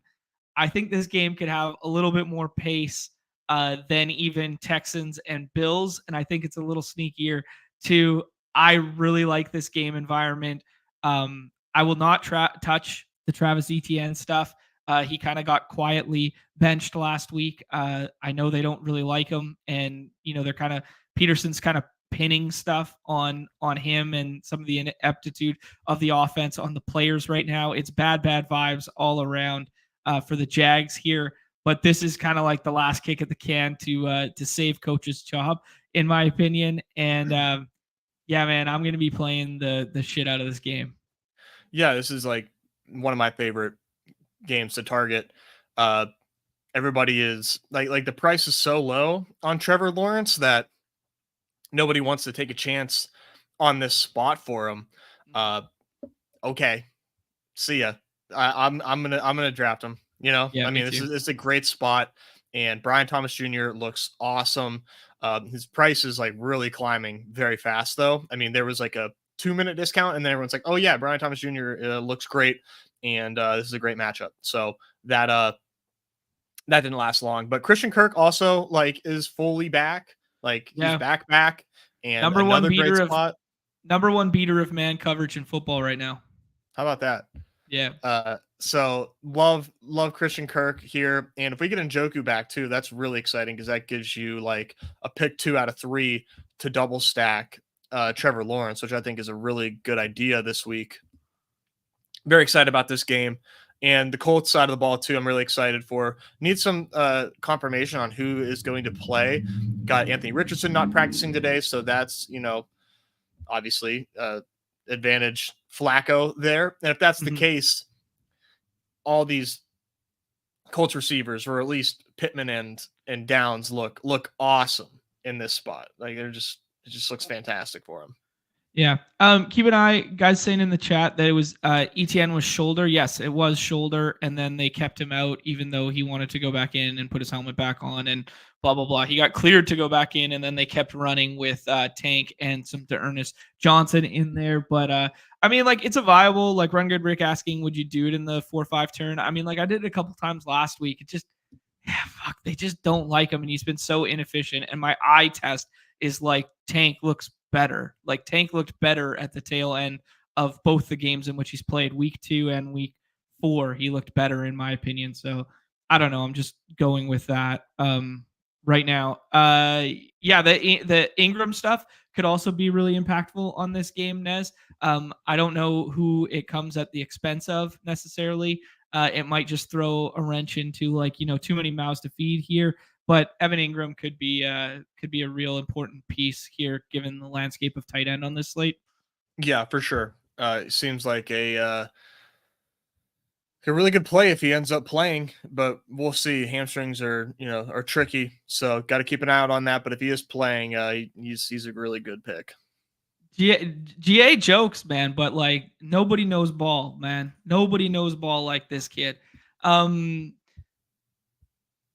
I think this game could have a little bit more pace than even Texans and Bills. And I think it's a little sneakier too. I really like this game environment. I will not touch the Travis Etienne stuff. He kind of got quietly benched last week. I know they don't really like him, and they're kind of Peterson's kind of pinning stuff on him and some of the ineptitude of the offense on the players right now. It's bad vibes all around for the Jags here. But this is kind of like the last kick at the can to save coach's job, in my opinion. And yeah, man, I'm gonna be playing the shit out of this game. Yeah, this is like one of my favorite games to target. Everybody is like the price is so low on Trevor Lawrence that nobody wants to take a chance on this spot for him. Okay, see ya. I'm gonna draft him. Yeah, I mean, this is a great spot, and Brian Thomas Jr. looks awesome. His price is like really climbing very fast, though. I mean, there was like a 2-minute discount, and then everyone's like, "Oh yeah, Brian Thomas Jr. Looks great, and this is a great matchup." So that that didn't last long. But Christian Kirk also like is fully back. Like he's Yeah. back, and Number one another great beater of spot. man coverage in football right now. How about that? Yeah. So love Christian Kirk here, and if we get Njoku back too, that's really exciting because that gives you like a pick 2 out of 3 to double stack Trevor Lawrence, which I think is a really good idea this week. Very excited about this game. And the Colts side of the ball too, I'm really excited for. Need some confirmation on who is going to play. Got Anthony Richardson not practicing today, so that's obviously advantage Flacco there. And if that's the case, all these Colts receivers, or at least Pittman and Downs, look awesome in this spot. Like it just looks fantastic for them. Yeah. Keep an eye, guys saying in the chat that it was ETN was shoulder. Yes, it was shoulder, and then they kept him out even though he wanted to go back in and put his helmet back on and blah blah blah. He got cleared to go back in, and then they kept running with Tank and some Ernest Johnson in there. But I mean, like it's a viable like run good. Rick asking, would you do it in the 4-5 turn? I mean, like I did it a couple times last week. It just fuck, they just don't like him, and he's been so inefficient. And my eye test is like Tank looks better. Like Tank looked better at the tail end of both the games in which he's played, week 2 and week 4. He looked better in my opinion. So I don't know. I'm just going with that right now. Yeah, the Ingram stuff could also be really impactful on this game, Nez. I don't know who it comes at the expense of necessarily. It might just throw a wrench into like too many mouths to feed here. But Evan Ingram could be a real important piece here, given the landscape of tight end on this slate. Yeah, for sure. It seems like a really good play if he ends up playing, but we'll see. Hamstrings are tricky, so got to keep an eye out on that. But if he is playing, he's a really good pick. GA jokes, man, but like nobody knows ball, man. Nobody knows ball like this kid.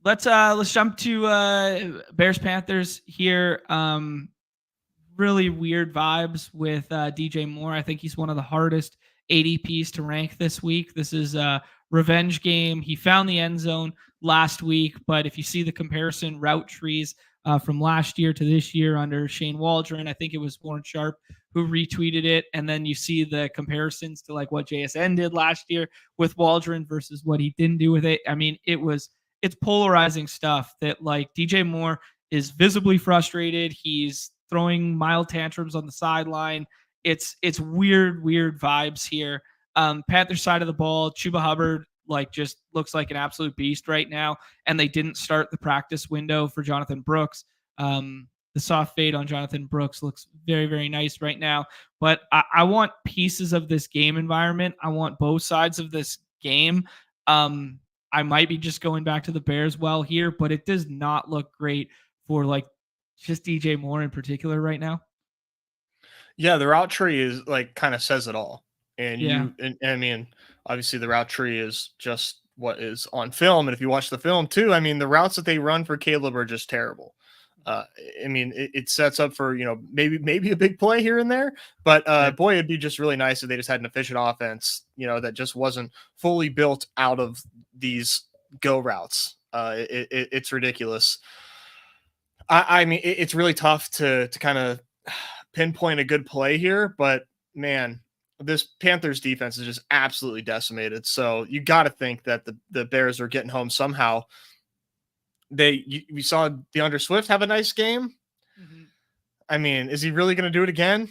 Let's jump to Bears Panthers here. Really weird vibes with DJ Moore. I think he's one of the hardest ADPs to rank this week. This is a revenge game. He found the end zone last week, but if you see the comparison route trees from last year to this year under Shane Waldron, I think it was Warren Sharp who retweeted it, and then you see the comparisons to like what JSN did last year with Waldron versus what he didn't do with it. I mean, it's polarizing stuff that like DJ Moore is visibly frustrated. He's throwing mild tantrums on the sideline. It's weird vibes here. Panther side of the ball, Chuba Hubbard like just looks like an absolute beast right now, and they didn't start the practice window for Jonathan Brooks. The soft fade on Jonathan Brooks looks very, very nice right now. But I want pieces of this game environment. I want both sides of this game. I might be just going back to the Bears well here, but it does not look great for like just DJ Moore in particular right now. Yeah, the route tree is like kind of says it all. And Yeah. I mean, obviously the route tree is just what is on film. And if you watch the film too, I mean, the routes that they run for Caleb are just terrible. I mean, it sets up for, maybe a big play here and there, but boy, it'd be just really nice if they just had an efficient offense, that just wasn't fully built out of these go routes. It's ridiculous. I mean, it's really tough to kind of pinpoint a good play here, but man, this Panthers defense is just absolutely decimated. So you got to think that the Bears are getting home somehow. We saw DeAndre Swift have a nice game. Mm-hmm. I mean, is he really going to do it again?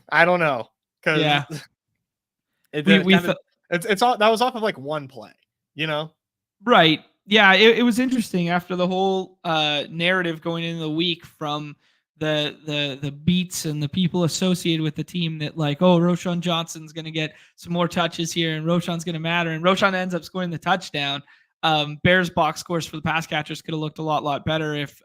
I don't know. Yeah. It's all that was off of like one play, Right. Yeah. It was interesting after the whole narrative going into the week from the beats and the people associated with the team that like, oh, Roschon Johnson's going to get some more touches here and Roschon's going to matter. And Roschon ends up scoring the touchdown. Bears box scores for the pass catchers could have looked a lot better if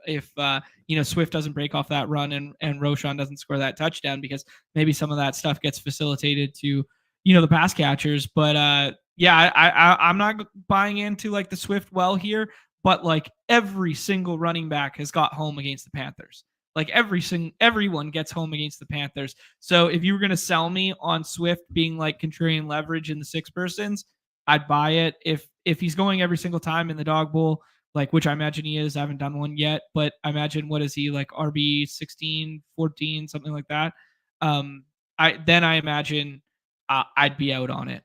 Swift doesn't break off that run and Roschon doesn't score that touchdown, because maybe some of that stuff gets facilitated to the pass catchers. But I'm not buying into like the Swift well here, but like every single running back has got home against the Panthers. Like everyone gets home against the Panthers. So if you were going to sell me on Swift being like contrarian leverage in the 6 persons, I'd buy it if he's going every single time in the dog bowl, like which I imagine he is. I haven't done one yet, but I imagine what is he like RB 16, 14, something like that. I imagine I'd be out on it.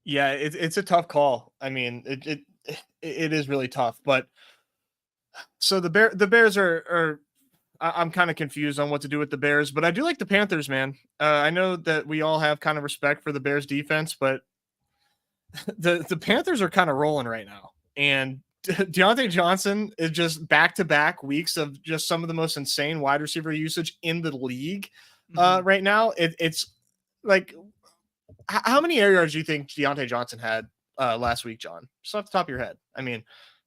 Yeah, it's a tough call. I mean, it is really tough. But so the Bears are I'm kind of confused on what to do with the Bears, but I do like the Panthers, man. I know that we all have kind of respect for the Bears defense, but the Panthers are kind of rolling right now. And Deontay Johnson is just back-to-back weeks of just some of the most insane wide receiver usage in the league right now. It's like, how many air yards do you think Deontay Johnson had last week, John? Just off the top of your head. I mean,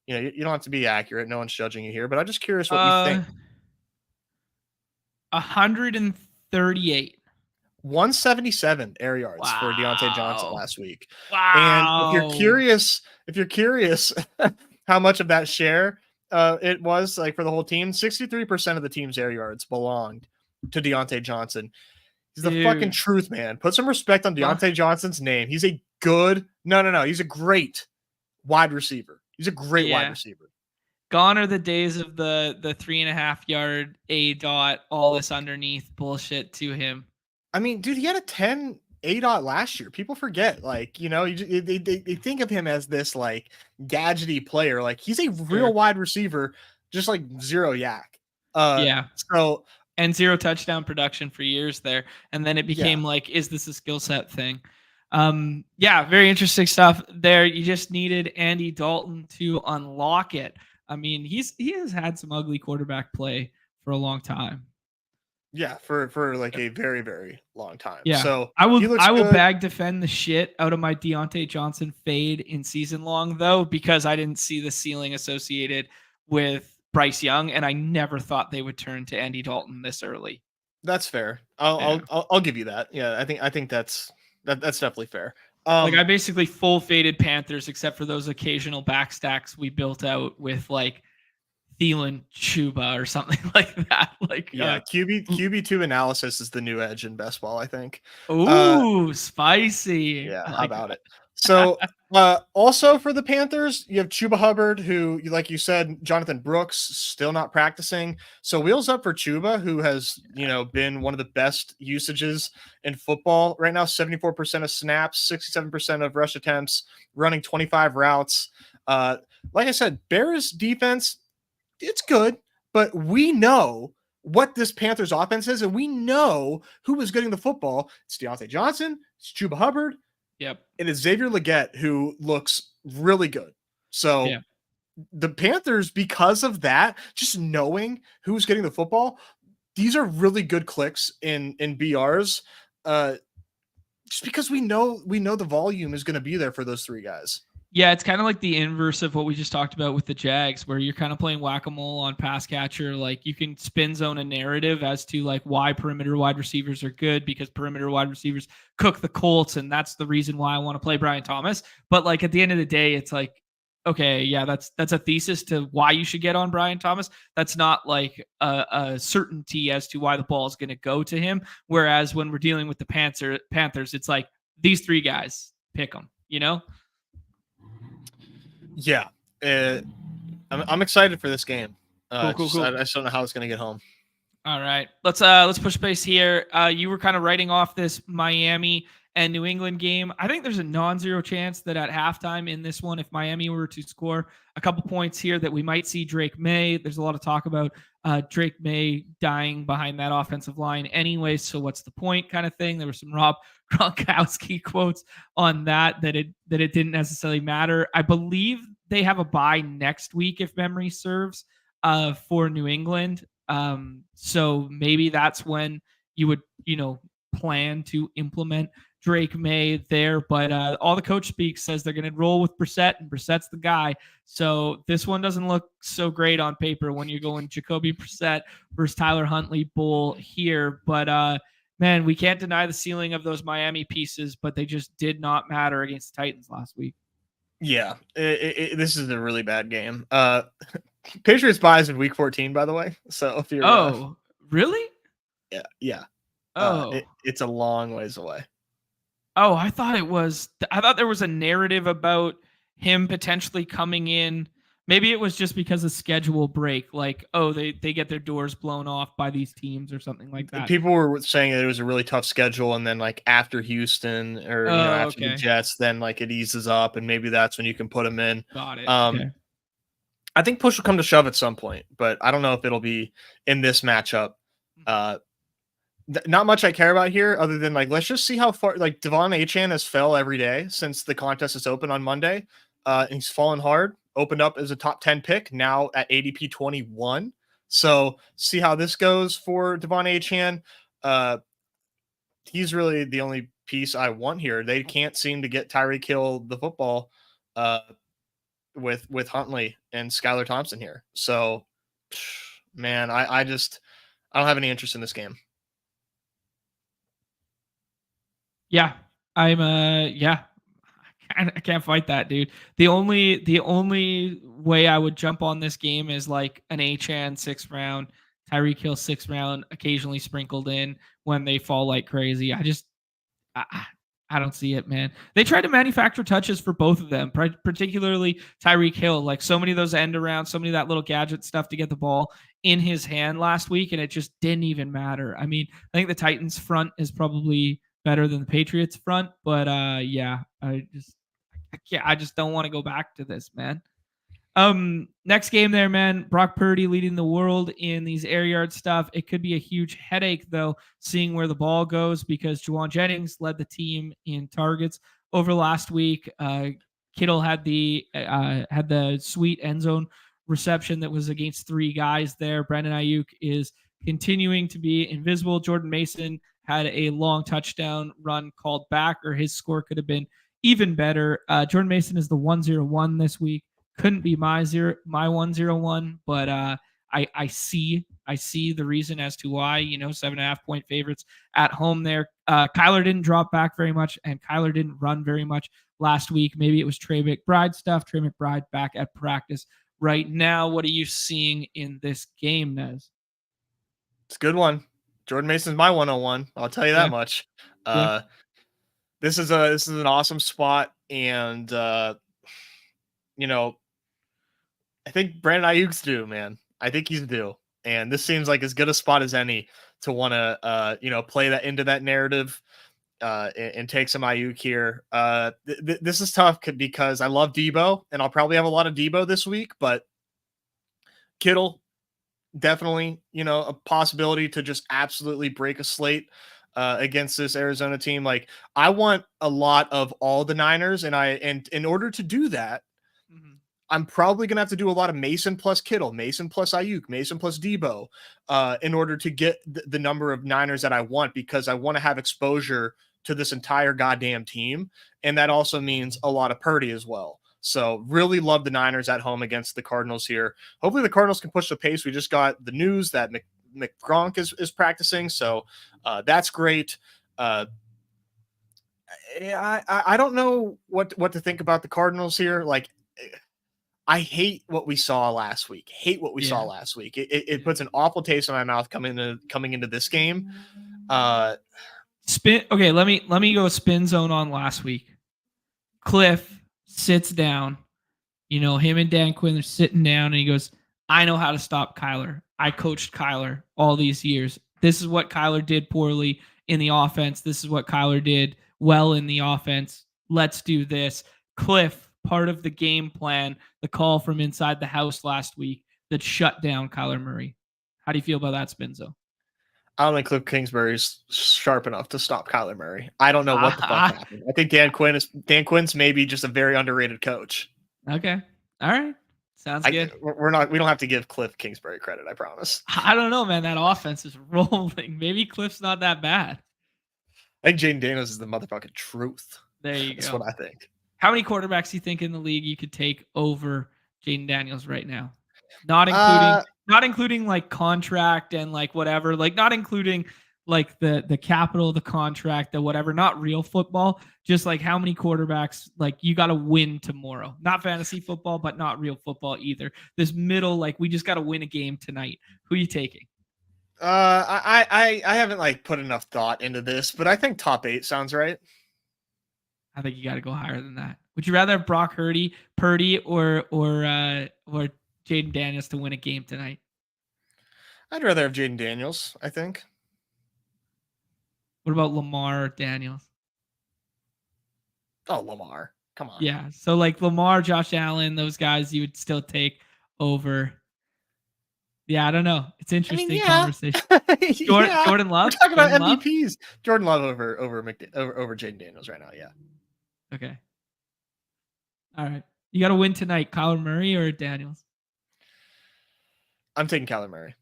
you don't have to be accurate. No one's judging you here, but I'm just curious what you think. 138. 177 air yards for Deontay Johnson Wow. last week. And Wow. if you're curious how much of that share it was like for the whole team, 63% of the team's air yards belonged to Deontay Johnson. He's the fucking Dude. truth, man. Put some respect on Deontay Johnson's name. He's a good, no. He's a great wide receiver. He's a great wide receiver. Gone are the days of the 3.5 yard A dot, all this underneath bullshit to him. I mean, dude, he had a 10 A dot last year. People forget, like, they think of him as this like gadgety player. Like, he's a real wide receiver, just like zero yak. So and zero touchdown production for years there, and then it became like, is this a skill set thing? Very interesting stuff there. You just needed Andy Dalton to unlock it. I mean, he has had some ugly quarterback play for a long time. Yeah, for like a very, very long time. Yeah. So I will bag defend the shit out of my Deontay Johnson fade in season long though, because I didn't see the ceiling associated with Bryce Young, and I never thought they would turn to Andy Dalton this early. That's fair. I'll give you that. Yeah, I think that's definitely fair. Like, I basically full faded Panthers except for those occasional backstacks we built out with like Thielen, Chuba, or something like that. Like, QB2 analysis is the new edge in best ball, I think. Ooh, spicy. Yeah, how about it? So, also for the Panthers, you have Chuba Hubbard, who, like you said, Jonathan Brooks still not practicing. So wheels up for Chuba, who has been one of the best usages in football right now. 74% of snaps, 67% of rush attempts, running 25 routes. Like I said, Bears defense, it's good, but we know what this Panthers offense is, and we know who is getting the football. It's Deontay Johnson, it's Chuba Hubbard, and it's Xavier Legette, who looks really good. So the Panthers, because of that, just knowing who's getting the football, these are really good clicks in BRs. Just because we know the volume is going to be there for those three guys. Yeah, it's kind of like the inverse of what we just talked about with the Jags, where you're kind of playing whack-a-mole on pass catcher. Like, you can spin zone a narrative as to like why perimeter wide receivers are good, because perimeter wide receivers cook the Colts, and that's the reason why I want to play Brian Thomas. But like, at the end of the day, it's like, okay, yeah, that's a thesis to why you should get on Brian Thomas. That's not like a certainty as to why the ball is going to go to him. Whereas when we're dealing with the Panthers, it's like, these three guys, pick them, Yeah, I'm excited for this game. Cool. I just don't know how it's going to get home. All right, let's push base here. You were kind of writing off this Miami and New England game. I think there's a non-zero chance that at halftime in this one, if Miami were to score a couple points here, that we might see Drake May. There's a lot of talk about Drake May dying behind that offensive line anyway, so what's the point kind of thing. There were some Rob Gronkowski quotes on that it didn't necessarily matter. I believe they have a bye next week, if memory serves, for New England. So maybe that's when you would, plan to implement Drake May there. But all the coach speak says they're going to roll with Brissett, and Brissett's the guy. So this one doesn't look so great on paper when you're going Jacoby Brissett versus Tyler Huntley Bull here. But man, we can't deny the ceiling of those Miami pieces, but they just did not matter against the Titans last week. Yeah, this is a really bad game. Patriots buys in week 14, by the way. So if you're really? Yeah. Oh, it's a long ways away. Oh, I thought there was a narrative about him potentially coming in. Maybe it was just because of schedule break, like, oh, they get their doors blown off by these teams or something like that. People were saying that it was a really tough schedule, and then like after Houston or Oh, after the okay. Jets, then like it eases up, and maybe that's when you can put him in. Got it. Um, Okay. I think push will come to shove at some point, but I don't know if it'll be in this matchup. Uh, Not much I care about here, other than like let's just see how far like Devon Achan has fell every day since the contest is open on Monday. And he's fallen hard. Opened up as a top 10 pick, now at ADP 21. So see how this goes for Devon Achan. He's really the only piece I want here. They can't seem to get Tyreek Hill the football uh, with Huntley and Skylar Thompson here. So, man, I don't have any interest in this game. Yeah, I'm yeah. I can't fight that, dude. The only way I would jump on this game is like an Achan 6th round, Tyreek Hill 6th round, occasionally sprinkled in when they fall like crazy. I, I don't see it, man. They tried to manufacture touches for both of them, particularly Tyreek Hill. Like so many of those end arounds, so many of that little gadget stuff to get the ball in his hand last week, and it just didn't even matter. I mean, I think the Titans front is probably better than the Patriots front, but yeah, I just don't want to go back to this, man. Next game there, man. Brock Purdy leading the world in these air yard stuff. It could be a huge headache, though, seeing where the ball goes because Juwan Jennings led the team in targets over last week. Kittle had the sweet end zone reception that was against 3 guys there. Brandon Ayuk is continuing to be invisible. Jordan Mason had a long touchdown run called back, or his score could have been even better. Jordan Mason is the 101 this week. Couldn't be my 101, but I see the reason as to why, 7.5 point favorites at home there. Kyler didn't drop back very much, and Kyler didn't run very much last week. Maybe it was Trey McBride stuff. Trey McBride back at practice right now. What are you seeing in this game, Nez? It's a good one. Jordan Mason's my 101. I'll tell you that much. Yeah. This is an awesome spot, and I think Brandon Ayuk's due, man. I think he's due, and this seems like as good a spot as any to want to play that into that narrative and take some Ayuk here. This is tough because I love Debo, and I'll probably have a lot of Debo this week, but Kittle definitely, a possibility to just absolutely break a slate against this Arizona team. Like I want a lot of all the Niners, and in order to do that, I'm probably going to have to do a lot of Mason plus Kittle, Mason plus Ayuk, Mason plus Debo in order to get the number of Niners that I want, because I want to have exposure to this entire goddamn team. And that also means a lot of Purdy as well. So really love the Niners at home against the Cardinals here. Hopefully the Cardinals can push the pace. We just got the news that McGronk is practicing. So that's great. I don't know what to think about the Cardinals here. Like, I hate what we saw last week. It puts an awful taste in my mouth coming into this game. Spin. Okay, let me go spin zone on last week. Cliff sits down. Him and Dan Quinn are sitting down, and he goes, "I know how to stop Kyler. I coached Kyler all these years. This is what Kyler did poorly in the offense. This is what Kyler did well in the offense. Let's do this." Cliff, part of the game plan, the call from inside the house last week that shut down Kyler Murray. How do you feel about that, Spinzo? I don't think Cliff Kingsbury's sharp enough to stop Kyler Murray. I don't know what the fuck happened. I think Dan Quinn's maybe just a very underrated coach. Okay. All right. Sounds good. We don't have to give Cliff Kingsbury credit, I promise. I don't know, man. That offense is rolling. Maybe Cliff's not that bad. I think Jaden Daniels is the motherfucking truth. There you That's go. what I think. How many quarterbacks do you think in the league you could take over Jaden Daniels right now? Not including like contract and like whatever, like not including like the capital, the contract, the whatever, not real football, just like how many quarterbacks, like you got to win tomorrow, not fantasy football, but not real football either. This middle, like we just got to win a game tonight. Who are you taking? I haven't like put enough thought into this, but I think top 8 sounds right. I think you got to go higher than that. Would you rather have Brock Purdy, or Jaden Daniels to win a game tonight? I'd rather have Jaden Daniels, I think. What about Lamar or Daniels? Oh, Lamar. Come on. Yeah. So like Lamar, Josh Allen, those guys you would still take over. Yeah, I don't know. It's I mean, interesting yeah. conversation. Yeah. Jordan We're Love? talking about Jordan Love? MVPs. Jordan Love over Jaden Daniels right now, yeah. Okay. All right. You got to win tonight. Kyler Murray or Daniels? I'm taking Kyler Murray.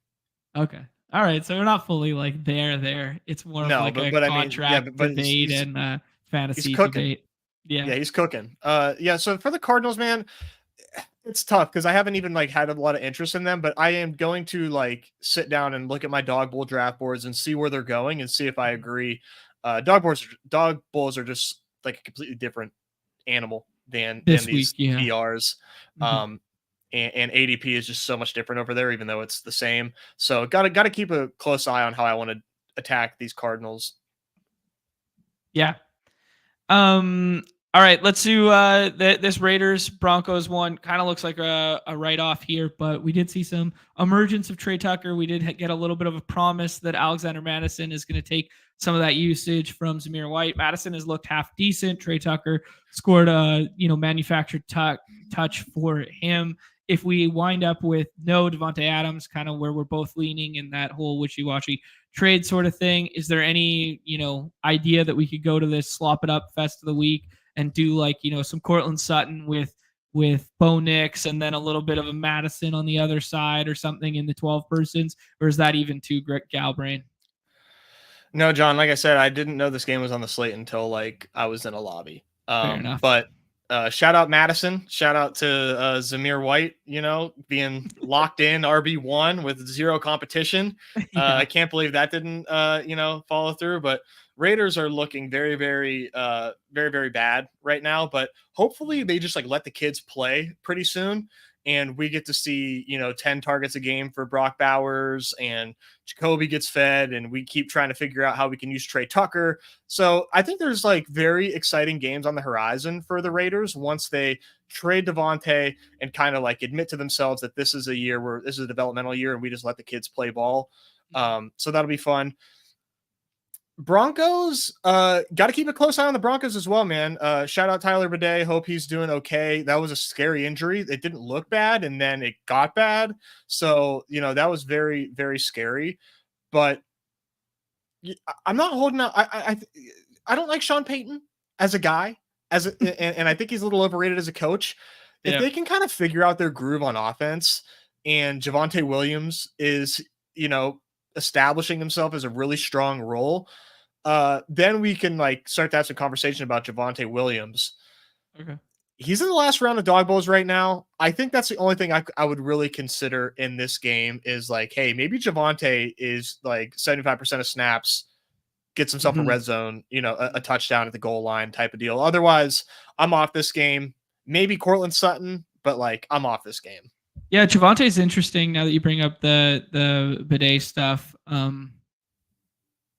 Okay. All right. So we're not fully like there. It's more of No, like a but I mean, yeah, contract but debate he's and he's fantasy cooking. debate. Yeah. Yeah, he's cooking. Yeah, so for the Cardinals, man, it's tough because I haven't even like had a lot of interest in them, but I am going to like sit down and look at my dog bowl draft boards and see where they're going and see if I agree. Dog bowls are just like a completely different animal than This week, these yeah. PRs. Mhm. And ADP is just so much different over there, even though it's the same. So gotta keep a close eye on how I want to attack these Cardinals. Yeah. Um. All right. Let's do this Raiders Broncos one. Kind of looks like a write off here, but we did see some emergence of Trey Tucker. We did get a little bit of a promise that Alexander Madison is going to take some of that usage from Zamir White. Madison has looked half decent. Trey Tucker scored a manufactured touch for him. If we wind up with no Devontae Adams, kind of where we're both leaning in that whole wishy-washy trade sort of thing, is there any idea that we could go to this slop it up fest of the week and do like some Cortland Sutton with Bo Nix and then a little bit of a Madison on the other side or something in the 12 persons, or is that even too gal brain? No, John, like I said, I didn't know this game was on the slate until like I was in a lobby. Fair enough. But shout out Madison, shout out to Zamir White, being locked in RB1 with zero competition. Yeah. I can't believe that didn't follow through, but Raiders are looking very, very, very, very bad right now. But hopefully they just like let the kids play pretty soon. And we get to see, 10 targets a game for Brock Bowers, and Jacoby gets fed, and we keep trying to figure out how we can use Trey Tucker. So I think there's like very exciting games on the horizon for the Raiders once they trade Devontae and kind of like admit to themselves that this is a year where this is a developmental year and we just let the kids play ball. So that'll be fun. Broncos, got to keep a close eye on the Broncos as well, man. Shout out Tyler Bidet. Hope he's doing okay. That was a scary injury. It didn't look bad, and then it got bad. So, that was very, very scary. But I'm not holding out. I don't like Sean Payton as a guy, and I think he's a little overrated as a coach. If they can kind of figure out their groove on offense, and Javonte Williams is, establishing himself as a really strong role, then we can like start to have some conversation about Javonte Williams. Okay. He's in the last round of dog bowls right now. I think that's the only thing I would really consider in this game is like, hey, maybe Javonte is like 75% of snaps, gets himself a red zone, a touchdown at the goal line type of deal. Otherwise, I'm off this game. Maybe Cortland Sutton, but like I'm off this game. Yeah, Javonte is interesting now that you bring up the bidet stuff.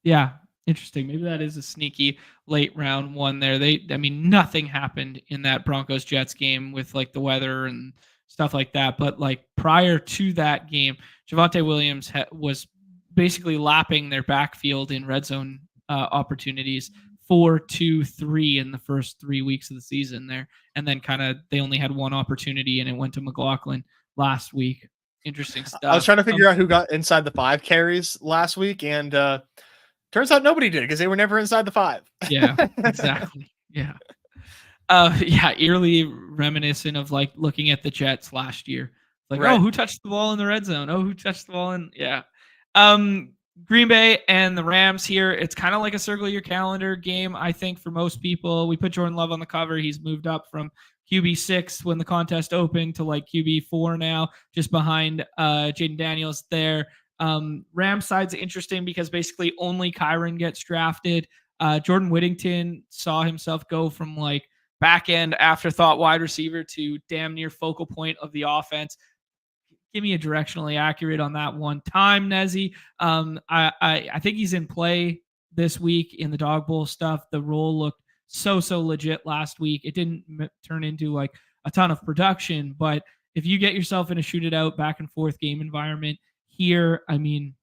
Yeah, interesting. Maybe that is a sneaky late round one there. Nothing happened in that Broncos Jets game with like the weather and stuff like that. But like prior to that game, Javonte Williams was basically lapping their backfield in red zone opportunities 4, 2, 3 in the first 3 weeks of the season there. And then kind of they only had one opportunity and it went to McLaughlin last week. Interesting stuff. I was trying to figure out who got inside the 5 carries last week, and turns out nobody did because they were never inside the 5. Yeah, exactly. Yeah. Eerily reminiscent of like looking at the Jets last year. Like, right. Oh, who touched the ball in the red zone? Oh, who touched the ball in? Yeah. Green Bay and the Rams here. It's kind of like a circle your calendar game, I think, for most people. We put Jordan Love on the cover. He's moved up from QB6 when the contest opened to like QB4 now, just behind Jaden Daniels there. Rams side's interesting because basically only Kyron gets drafted. Jordan Whittington saw himself go from like back end afterthought wide receiver to damn near focal point of the offense. Give me a directionally accurate on that one time, Nezzy. I think he's in play this week in the dog bowl stuff. The role looked so legit last week. It didn't turn into like a ton of production, but if you get yourself in a shoot it out back and forth game environment here, I mean,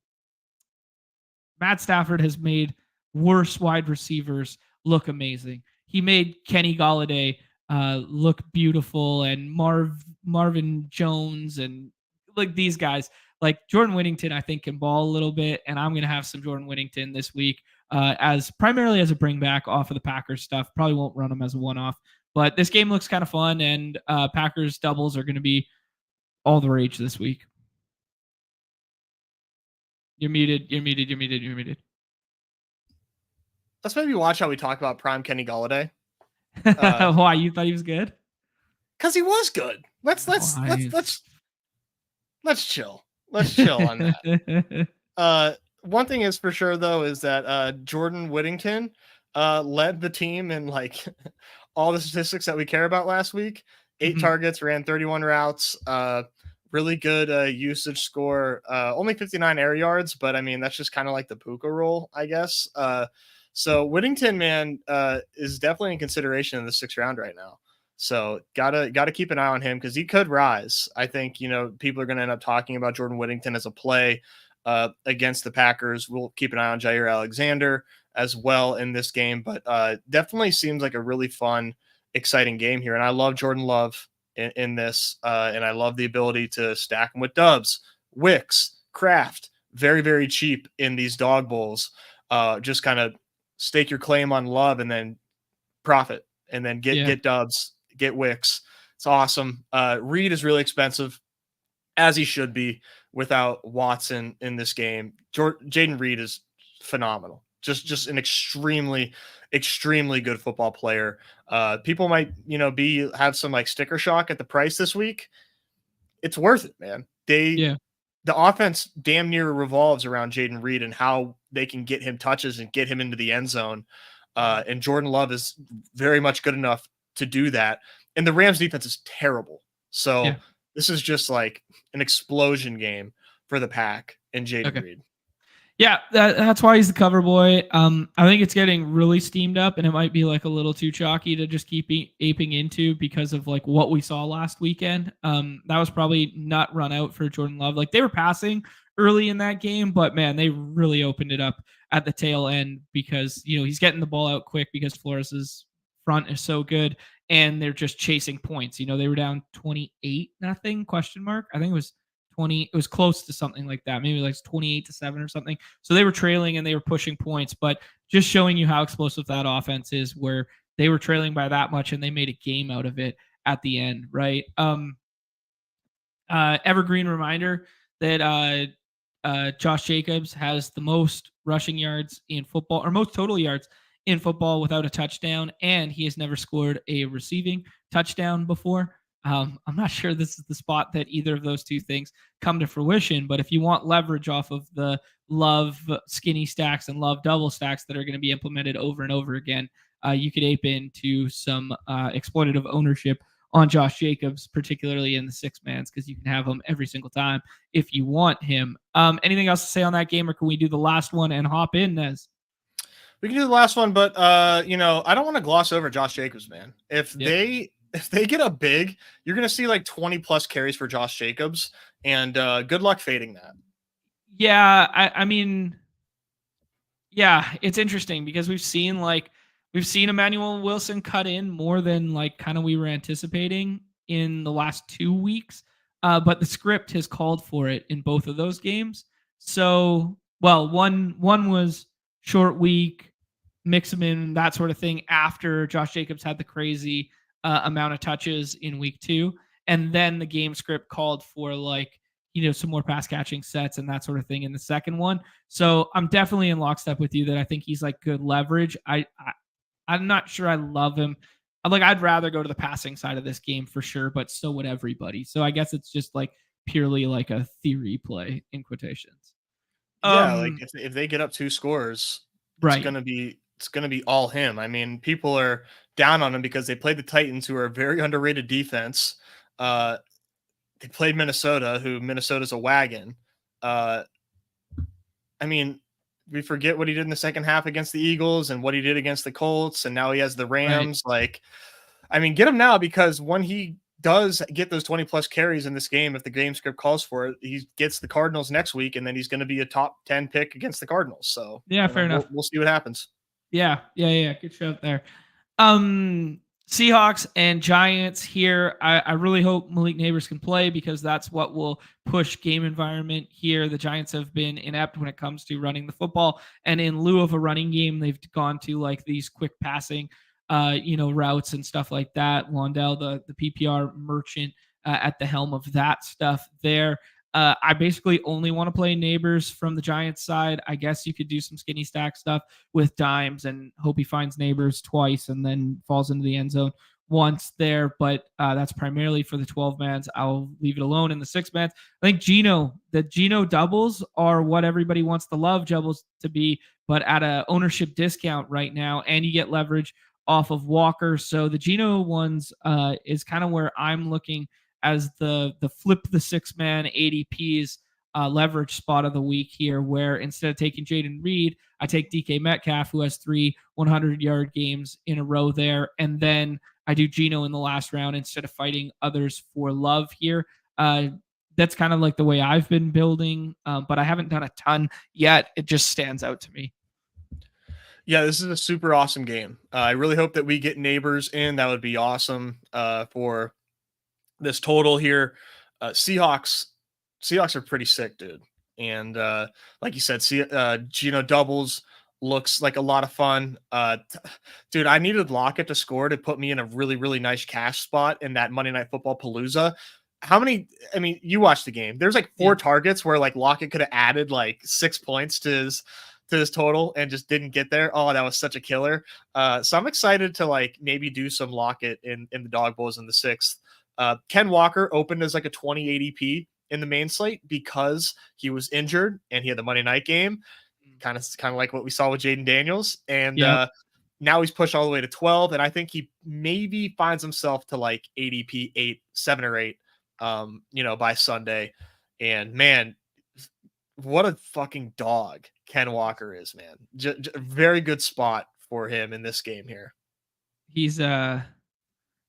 Matt Stafford has made worse wide receivers look amazing. He made Kenny Galladay look beautiful, and Marvin Jones, and like these guys. Like Jordan Whittington, I think can ball a little bit, and I'm gonna have some Jordan Whittington this week as primarily as a bring back off of the Packers stuff. Probably won't run him as a one off, but this game looks kind of fun, and Packers doubles are going to be all the rage this week. You're muted. You're muted. You're muted. You're muted. Let's maybe watch how we talk about prime Kenny Galladay. Why, you thought he was good? Because he was good. Let's chill. Let's chill on that. One thing is for sure though is that Jordan Whittington led the team in like all the statistics that we care about last week. 8 targets, ran 31 routes. Really good usage score. Only 59 air yards, but I mean that's just kind of like the Puka role, I guess. So Whittington, man, is definitely in consideration in the 6th round right now. So gotta keep an eye on him because he could rise. I think people are going to end up talking about Jordan Whittington as a play against the Packers. We'll keep an eye on Jair Alexander as well in this game, but definitely seems like a really fun, exciting game here. And I love Jordan Love in this, and I love the ability to stack him with Dubs, Wicks, Kraft, very very cheap in these dog bowls. Just kind of stake your claim on Love and then profit, and then get Dubs, get Wicks. It's awesome. Reed is really expensive, as he should be, without Watson in this game. Jaden Reed is phenomenal. Just an extremely good football player. People might have some like sticker shock at the price this week. It's worth it, man. The offense damn near revolves around Jaden Reed and how they can get him touches and get him into the end zone. And Jordan Love is very much good enough to do that. And the Rams defense is terrible. So this is just like an explosion game for the Pack and Jaden Reed. Yeah, that's why he's the cover boy. I think it's getting really steamed up, and it might be like a little too chalky to just keep aping into because of like what we saw last weekend. That was probably not run out for Jordan Love. Like they were passing early in that game, but man, they really opened it up at the tail end because he's getting the ball out quick because Flores's front is so good, and they're just chasing points. They were down 28-0 question mark. I think it was 20. It was close to something like that, maybe like 28-7 or something. So they were trailing and they were pushing points, but just showing you how explosive that offense is, where they were trailing by that much and they made a game out of it at the end, right? Evergreen reminder that Josh Jacobs has the most rushing yards in football, or most total yards in football without a touchdown, and he has never scored a receiving touchdown before. I'm not sure this is the spot that either of those two things come to fruition, but if you want leverage off of the Love skinny stacks and Love double stacks that are going to be implemented over and over again, you could ape into some exploitative ownership on Josh Jacobs, particularly in the 6-mans, because you can have him every single time if you want him. Anything else to say on that game, or can we do the last one and hop in, Nez? We can do the last one, but I don't want to gloss over Josh Jacobs, man. If they get up big, you're going to see like 20 plus carries for Josh Jacobs, and good luck fading that. Yeah, I mean, yeah, it's interesting because we've seen Emmanuel Wilson cut in more than like kind of we were anticipating in the last 2 weeks, but the script has called for it in both of those games. So, well, one was short week, mix them in, that sort of thing, after Josh Jacobs had the crazy amount of touches in week 2. And then the game script called for like, some more pass catching sets and that sort of thing in the second one. So I'm definitely in lockstep with you that I think he's like good leverage. I'm not sure I love him. I'd rather go to the passing side of this game for sure, but so would everybody. So I guess it's just like purely like a theory play in quotations. Yeah, like if they get up 2 scores, right, it's gonna be all him. I mean, people are down on him because they played the Titans, who are a very underrated defense. They played Minnesota's a wagon. I mean, we forget what he did in the second half against the Eagles and what he did against the Colts, and now he has the Right. Rams. Like, I mean, get him now, because when he does get those 20 plus carries in this game, if the game script calls for it, he gets the Cardinals next week, and then he's going to be a top 10 pick against the Cardinals. So, Yeah, fair enough. we'll see what happens. Yeah. Good shout there. Seahawks and Giants here. I really hope Malik Neighbors can play, because that's what will push game environment here. The Giants have been inept when it comes to running the football, and in lieu of a running game, they've gone to like these quick passing, routes and stuff like that. Wandell, the PPR merchant, at the helm of that stuff there. I basically only want to play Neighbors from the Giants side. I guess you could do some skinny stack stuff with Dimes and hope he finds Neighbors twice and then falls into the end zone once there. But that's primarily for the 12 mans. I'll leave it alone in the 6 mans. I think the Geno doubles are what everybody wants the love doubles to be, but at a ownership discount right now, and you get leverage off of Walker. So the Geno ones is kind of where I'm looking as the flip the 6 man ADPs leverage spot of the week here, where instead of taking Jaden Reed, I take DK Metcalf, who has 3 100-yard games in a row there, and then I do Geno in the last round instead of fighting others for love here. That's kind of like the way I've been building, but I haven't done a ton yet. It just stands out to me. Yeah, this is a super awesome game. I really hope that we get Neighbors in. That would be awesome for this total here. Seahawks are pretty sick, dude. And like you said, Geno doubles looks like a lot of fun. Dude, I needed Lockett to score to put me in a really, really nice cash spot in that Monday Night Football Palooza. How many? I mean, you watched the game. There's like 4 targets where like Lockett could have added like 6 points to his total and just didn't get there. Oh, that was such a killer. So I'm excited to like maybe do some Lockett in the dog bowls in the 6th. Ken Walker opened as like a 20 ADP in the main slate because he was injured and he had the Monday night game, kind of like what we saw with Jaden Daniels. And now he's pushed all the way to 12. And I think he maybe finds himself to like ADP 7 or 8, by Sunday. And man, what a fucking dog Ken Walker is, man. Very good spot for him in this game here. He's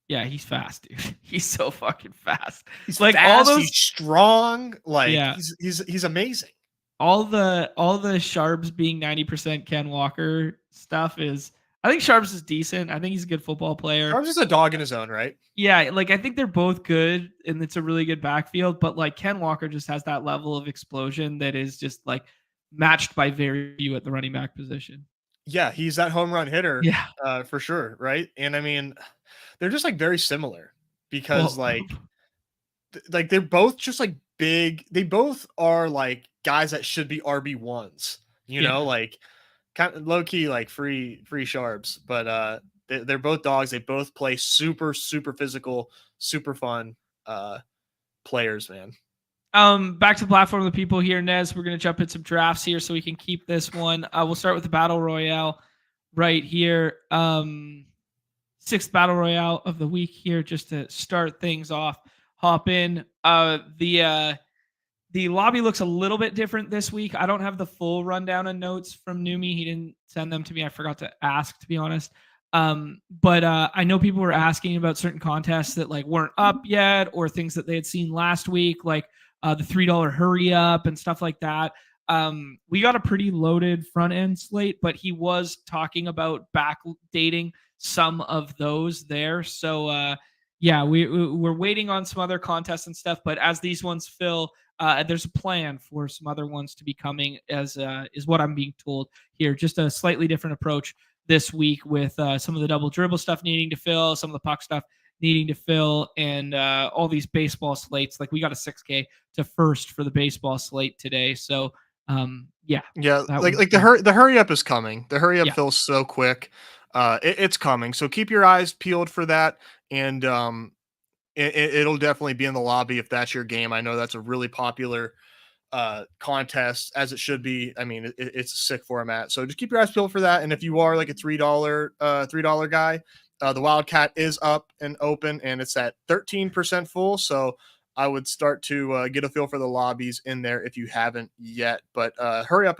he's fast, dude. He's so fucking fast. He's like fast, all those, he's strong. Like he's amazing. All the Sharps being 90% Ken Walker stuff is. I think Sharps is decent. I think he's a good football player. Sharps is a dog in his own right. Yeah, like I think they're both good, and it's a really good backfield. But like Ken Walker just has that level of explosion that is just like matched by very few at the running back position. Yeah, he's that home run hitter. Yeah, for sure, right? And I mean, they're just like very similar because like they're both just like big. They both are like guys that should be RB1s. Like kind of low key like free Sharps, but they're both dogs. They both play super physical, super fun players, man. Back to the platform of the people here, Nez. We're gonna jump in some drafts here so we can keep this one. We'll start with the battle royale right here. 6th battle royale of the week here, just to start things off. Hop in. The lobby looks a little bit different this week. I don't have the full rundown and notes from Numi. He didn't send them to me. I forgot to ask, to be honest. But I know people were asking about certain contests that like weren't up yet, or things that they had seen last week, like the $3 hurry up and stuff like that. We got a pretty loaded front end slate, but he was talking about backdating some of those there. So we're waiting on some other contests and stuff. But as these ones fill, there's a plan for some other ones to be coming, as is what I'm being told here. Just a slightly different approach this week with some of the double dribble stuff needing to fill, some of the puck stuff needing to fill, and all these baseball slates. Like we got a 6K to first for the baseball slate today. So like the hurry up is coming. The hurry up fills so quick. It's coming. So keep your eyes peeled for that. And it'll definitely be in the lobby if that's your game. I know that's a really popular contest, as it should be. I mean, it's a sick format. So just keep your eyes peeled for that. And if you are like a $3 guy, the Wildcat is up and open, and it's at 13% full. So I would start to get a feel for the lobbies in there if you haven't yet. But hurry up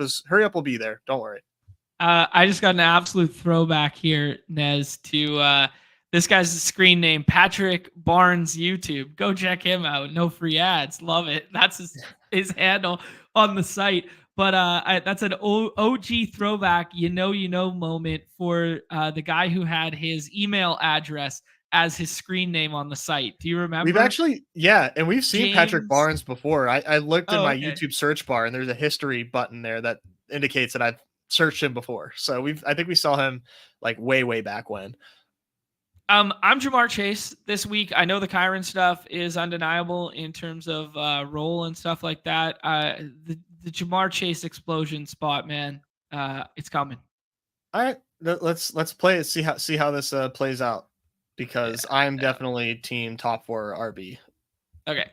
will be there. Don't worry. I just got an absolute throwback here, Nez, to this guy's screen name, Patrick Barnes YouTube. Go check him out. No free ads. Love it. That's his handle on the site. But that's an OG throwback, you know moment for the guy who had his email address as his screen name on the site. Do you remember? We've actually, yeah, and we've seen Patrick Barnes before. I looked in my YouTube search bar, and there's a history button there that indicates that I've searched him before. So I think we saw him like way back when. I'm Jamar Chase this week. I know the Kyron stuff is undeniable in terms of role and stuff like that. The Jamar Chase explosion spot, man, it's coming. All right, let's play it. See how this plays out, because I'm definitely team top 4 RB. Okay.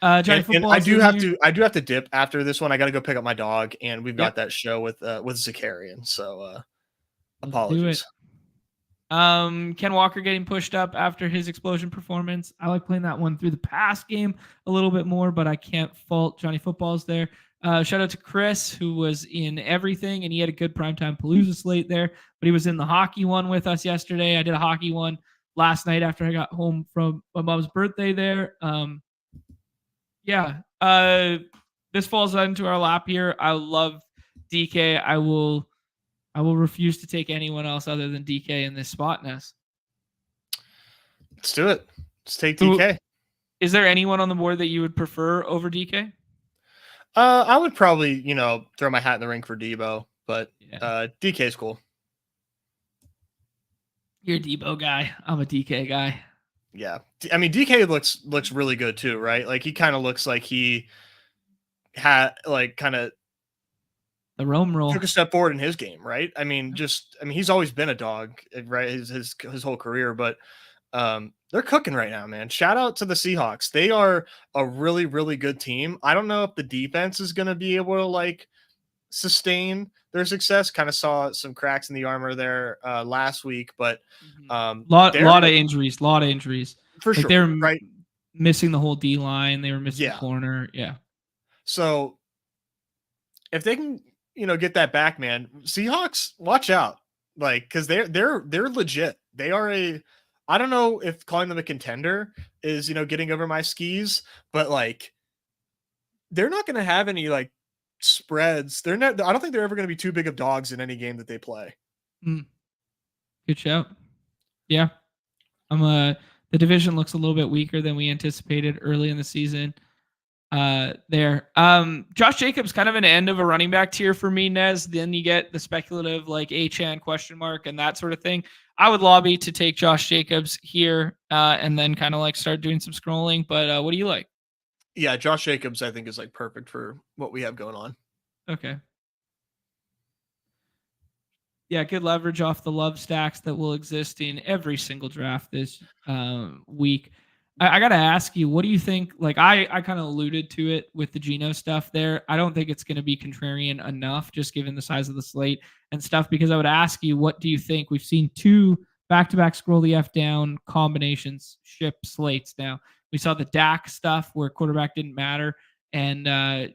Johnny Football. I do have to dip after this one. I got to go pick up my dog, and we've got that show with Zakarian. So apologies. Ken Walker getting pushed up after his explosion performance. I like playing that one through the pass game a little bit more, but I can't fault Johnny Footballs there. Shout out to Chris, who was in everything, and he had a good primetime Palooza slate there, but he was in the hockey one with us yesterday. I did a hockey one last night after I got home from my mom's birthday there. This falls into our lap here. I love DK. I will refuse to take anyone else other than DK in this spot, Ness. Let's do it. Let's take DK. Is there anyone on the board that you would prefer over DK? I would probably, throw my hat in the ring for Debo, but DK is cool. You're a Debo guy. I'm a DK guy. Yeah. I mean, DK looks really good too, right? Like, he kind of looks like he had the Rome roll, took a step forward in his game, right? I mean, he's always been a dog, right? His whole career, but they're cooking right now, man. Shout out to the Seahawks. They are a really, really good team. I don't know if the defense is going to be able to sustain their success. Kind of saw some cracks in the armor there last week, but lot of injuries for sure. They're right, missing the whole D line. They were missing the corner. Yeah. So if they can, get that back, man, Seahawks, watch out, because they're legit. They are I don't know if calling them a contender is, getting over my skis, but they're not going to have any spreads. I don't think they're ever going to be too big of dogs in any game that they play. Good shout. Yeah. The division looks a little bit weaker than we anticipated early in the season. Josh Jacobs, kind of an end of a running back tier for me, Nez. Then you get the speculative Achan question mark and that sort of thing. I would lobby to take Josh Jacobs here and then kind of start doing some scrolling. But what do you like? Yeah, Josh Jacobs, I think, is perfect for what we have going on. Okay. Yeah, good leverage off the love stacks that will exist in every single draft this week. I got to ask you, what do you think? I kind of alluded to it with the Geno stuff there. I don't think it's going to be contrarian enough, just given the size of the slate and stuff, because I would ask you, what do you think? We've seen 2 back-to-back scroll the F down combinations ship slates now. We saw the Dak stuff where quarterback didn't matter. And, the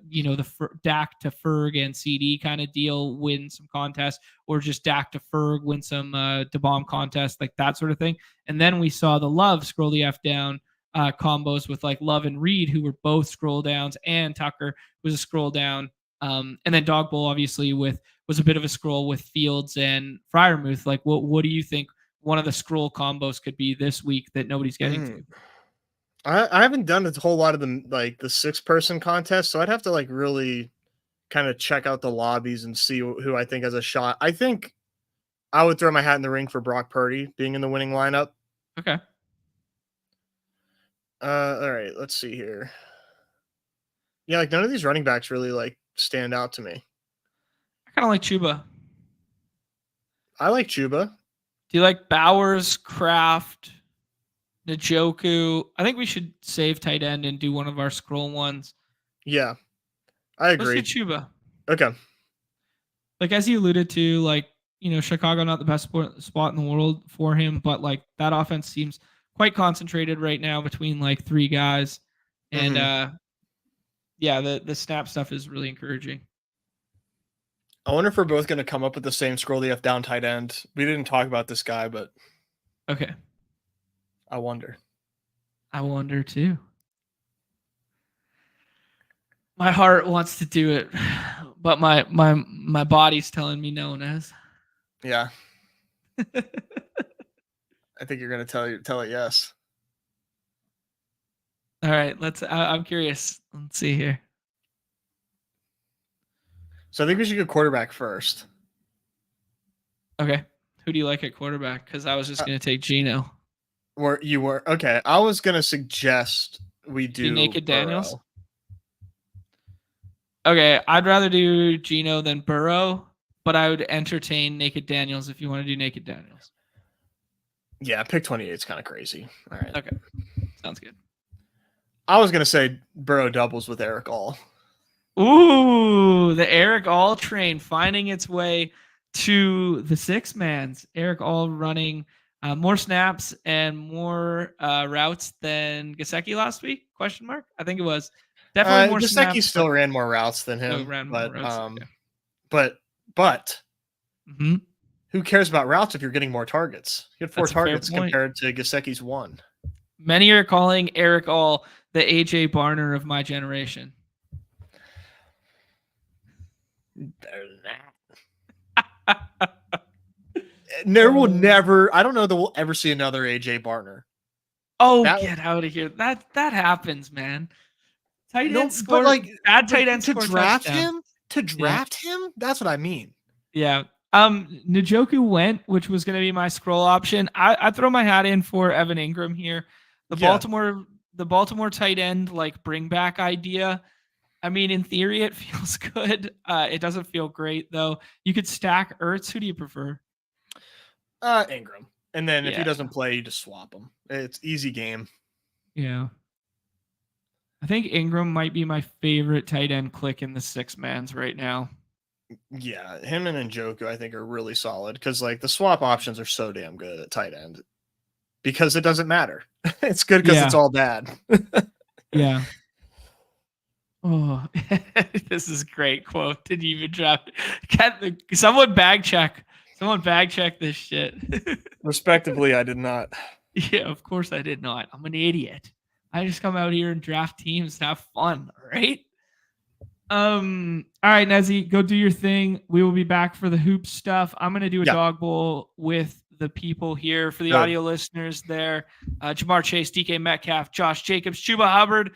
Dak to Ferg and CD kind of deal, win some contests, or just Dak to Ferg, win some DeBomb contest, that sort of thing. And then we saw the Love scroll the F down combos with Love and Reed, who were both scroll downs, and Tucker was a scroll down. And then Dog Bowl obviously was a bit of a scroll with Fields and Freiermuth. What do you think one of the scroll combos could be this week that nobody's getting to? I haven't done a whole lot of the the 6-person contest, so I'd have to really kind of check out the lobbies and see who I think has a shot. I think I would throw my hat in the ring for Brock Purdy being in the winning lineup. Okay. All right, let's see here. Yeah, none of these running backs really stand out to me. I kind of like Chuba. I like Chuba. Do you like Bowers, Kraft, Njoku? I think we should save tight end and do one of our scroll ones. Yeah, I agree. Let's get Chuba. Okay. As you alluded to, Chicago not the best spot in the world for him, but that offense seems quite concentrated right now between 3 guys. And yeah, the snap stuff is really encouraging. I wonder if we're both going to come up with the same scroll DF down tight end. We didn't talk about this guy, but Okay. I wonder. I wonder too. My heart wants to do it, but my body's telling me no, Nez. Yeah. I think you're going to tell it yes. All right, I'm curious. Let's see here. So I think we should go quarterback first. Okay. Who do you like at quarterback? Because I was just going to take Geno. You were okay. I was going to suggest we do Naked Burrow. Daniels. Okay, I'd rather do Geno than Burrow, but I would entertain Naked Daniels if you want to do Naked Daniels. Yeah, pick 28 is kind of crazy. All right. Okay. Sounds good. I was going to say Burrow doubles with Eric All. Ooh, the Eric All train finding its way to the six mans. Eric All running more snaps and more routes than Gesicki last week? Question mark? I think it was. Definitely more snaps. Gesicki still ran more routes than him. Ran more routes. Okay. But who cares about routes if you're getting more targets? You had 4 targets compared to Gesicki's 1. Many are calling Eric All the AJ Barner of my generation. Better than that. There will never. I don't know that we'll ever see another AJ Barner. Oh, get out of here! That happens, man. Tight end score, bad tight end to draft him. To draft him, that's what I mean. Yeah. Njoku went, which was going to be my scroll option. I throw my hat in for Evan Ingram here. The Baltimore tight end bring back idea. I mean, in theory, it feels good. It doesn't feel great though. You could stack Ertz. Who do you prefer? Ingram. And then if he doesn't play, you just swap him. It's easy game. Yeah. I think Ingram might be my favorite tight end click in the six mans right now. Yeah, him and Njoku I think are really solid because the swap options are so damn good at tight end because it doesn't matter. It's good because it's all bad. Yeah. Oh, this is great quote. Didn't even drop. Someone bag check. Someone bag check this shit. Respectively, I did not. Yeah, of course I did not. I'm an idiot. I just come out here and draft teams and have fun, right? All right, Nezzy, go do your thing. We will be back for the hoop stuff. I'm gonna do a dog bowl with the people here for the audio listeners there. Jamar Chase, DK Metcalf, Josh Jacobs, Chuba Hubbard,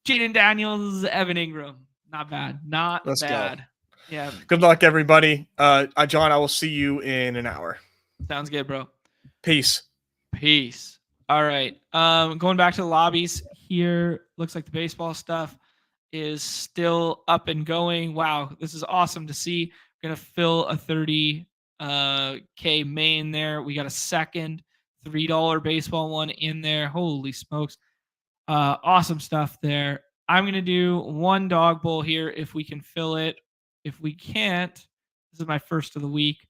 Jaden Daniels, Evan Ingram. Not bad. Let's bad. Go. Yeah. Good luck, everybody. John, I will see you in an hour. Sounds good, bro. Peace. All right. Going back to the lobbies here. Looks like the baseball stuff is still up and going. Wow, this is awesome to see. We're gonna fill a 30K main there. We got a second $3 baseball one in there. Holy smokes. Awesome stuff there. I'm gonna do one dog bowl here if we can fill it. If we can't, this is my first of the week,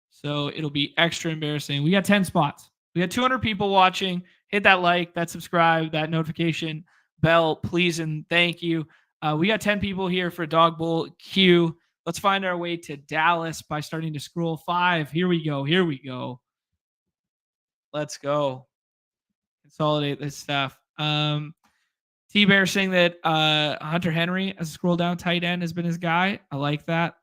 so it'll be extra embarrassing. We got 10 spots. We got 200 people watching. Hit that like, that subscribe, that notification bell, please and thank you. We got 10 people here for Dog Bowl Q. Let's find our way to Dallas by starting to scroll 5. Here we go. Let's go. Consolidate this stuff. T-Bear saying that Hunter Henry as a scroll down tight end has been his guy. I like that.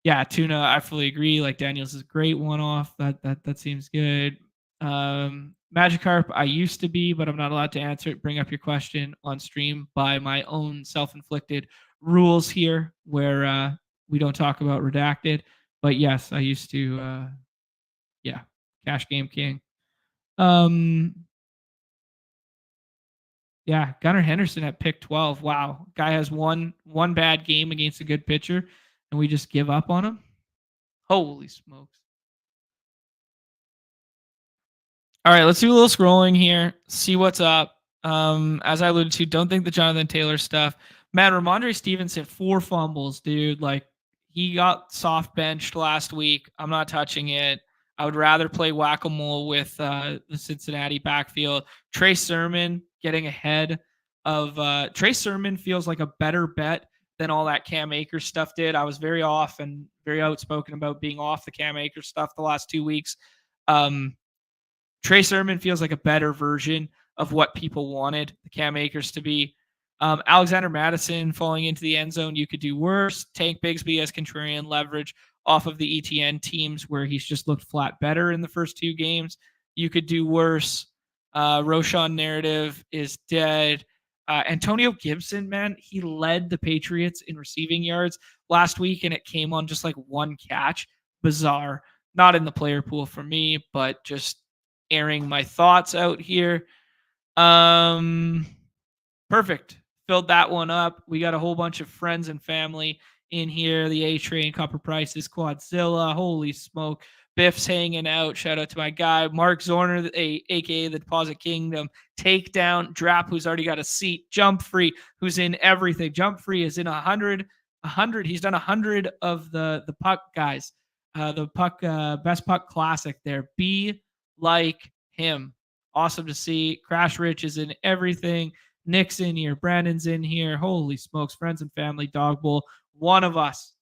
Yeah, Tuna, I fully agree. Daniels is a great one-off. That seems good. Magikarp, I used to be, but I'm not allowed to answer it. Bring up your question on stream by my own self-inflicted rules here, where we don't talk about redacted. But yes, I used to. Cash Game King. Yeah, Gunnar Henderson at pick 12. Wow, guy has one bad game against a good pitcher, and we just give up on him. Holy smokes! All right, let's do a little scrolling here. See what's up. As I alluded to, don't think the Jonathan Taylor stuff. Man, Ramondre Stevenson 4 fumbles, dude. He got soft benched last week. I'm not touching it. I would rather play whack-a-mole with the Cincinnati backfield. Trey Sermon getting ahead of Trey Sermon feels like a better bet than all that Cam Akers stuff did. I was very off and very outspoken about being off the Cam Akers stuff the last 2 weeks. Trey Sermon feels like a better version of what people wanted the Cam Akers to be. Alexander Madison falling into the end zone, you could do worse. Tank Bigsby as contrarian leverage off of the ETN teams where he's just looked flat better in the first 2 games. You could do worse. Roshan narrative is dead. Antonio Gibson, man, he led the Patriots in receiving yards last week, and it came on just like 1 catch. Bizarre. Not in the player pool for me, but just airing my thoughts out here. Perfect. Filled that one up. We got a whole bunch of friends and family in here. The A Train, Copper Prices, Quadzilla. Holy smoke. Biff's hanging out. Shout out to my guy, Mark Zorner, aka the Deposit Kingdom. Takedown, Drap, who's already got a seat. Jump Free, who's in everything. Jump Free is in 100. He's done 100 of the puck guys. The puck best puck classic there. Be like him. Awesome to see. Crash Rich is in everything. Nick's in here. Brandon's in here. Holy smokes. Friends and family. Dog Bowl. One of us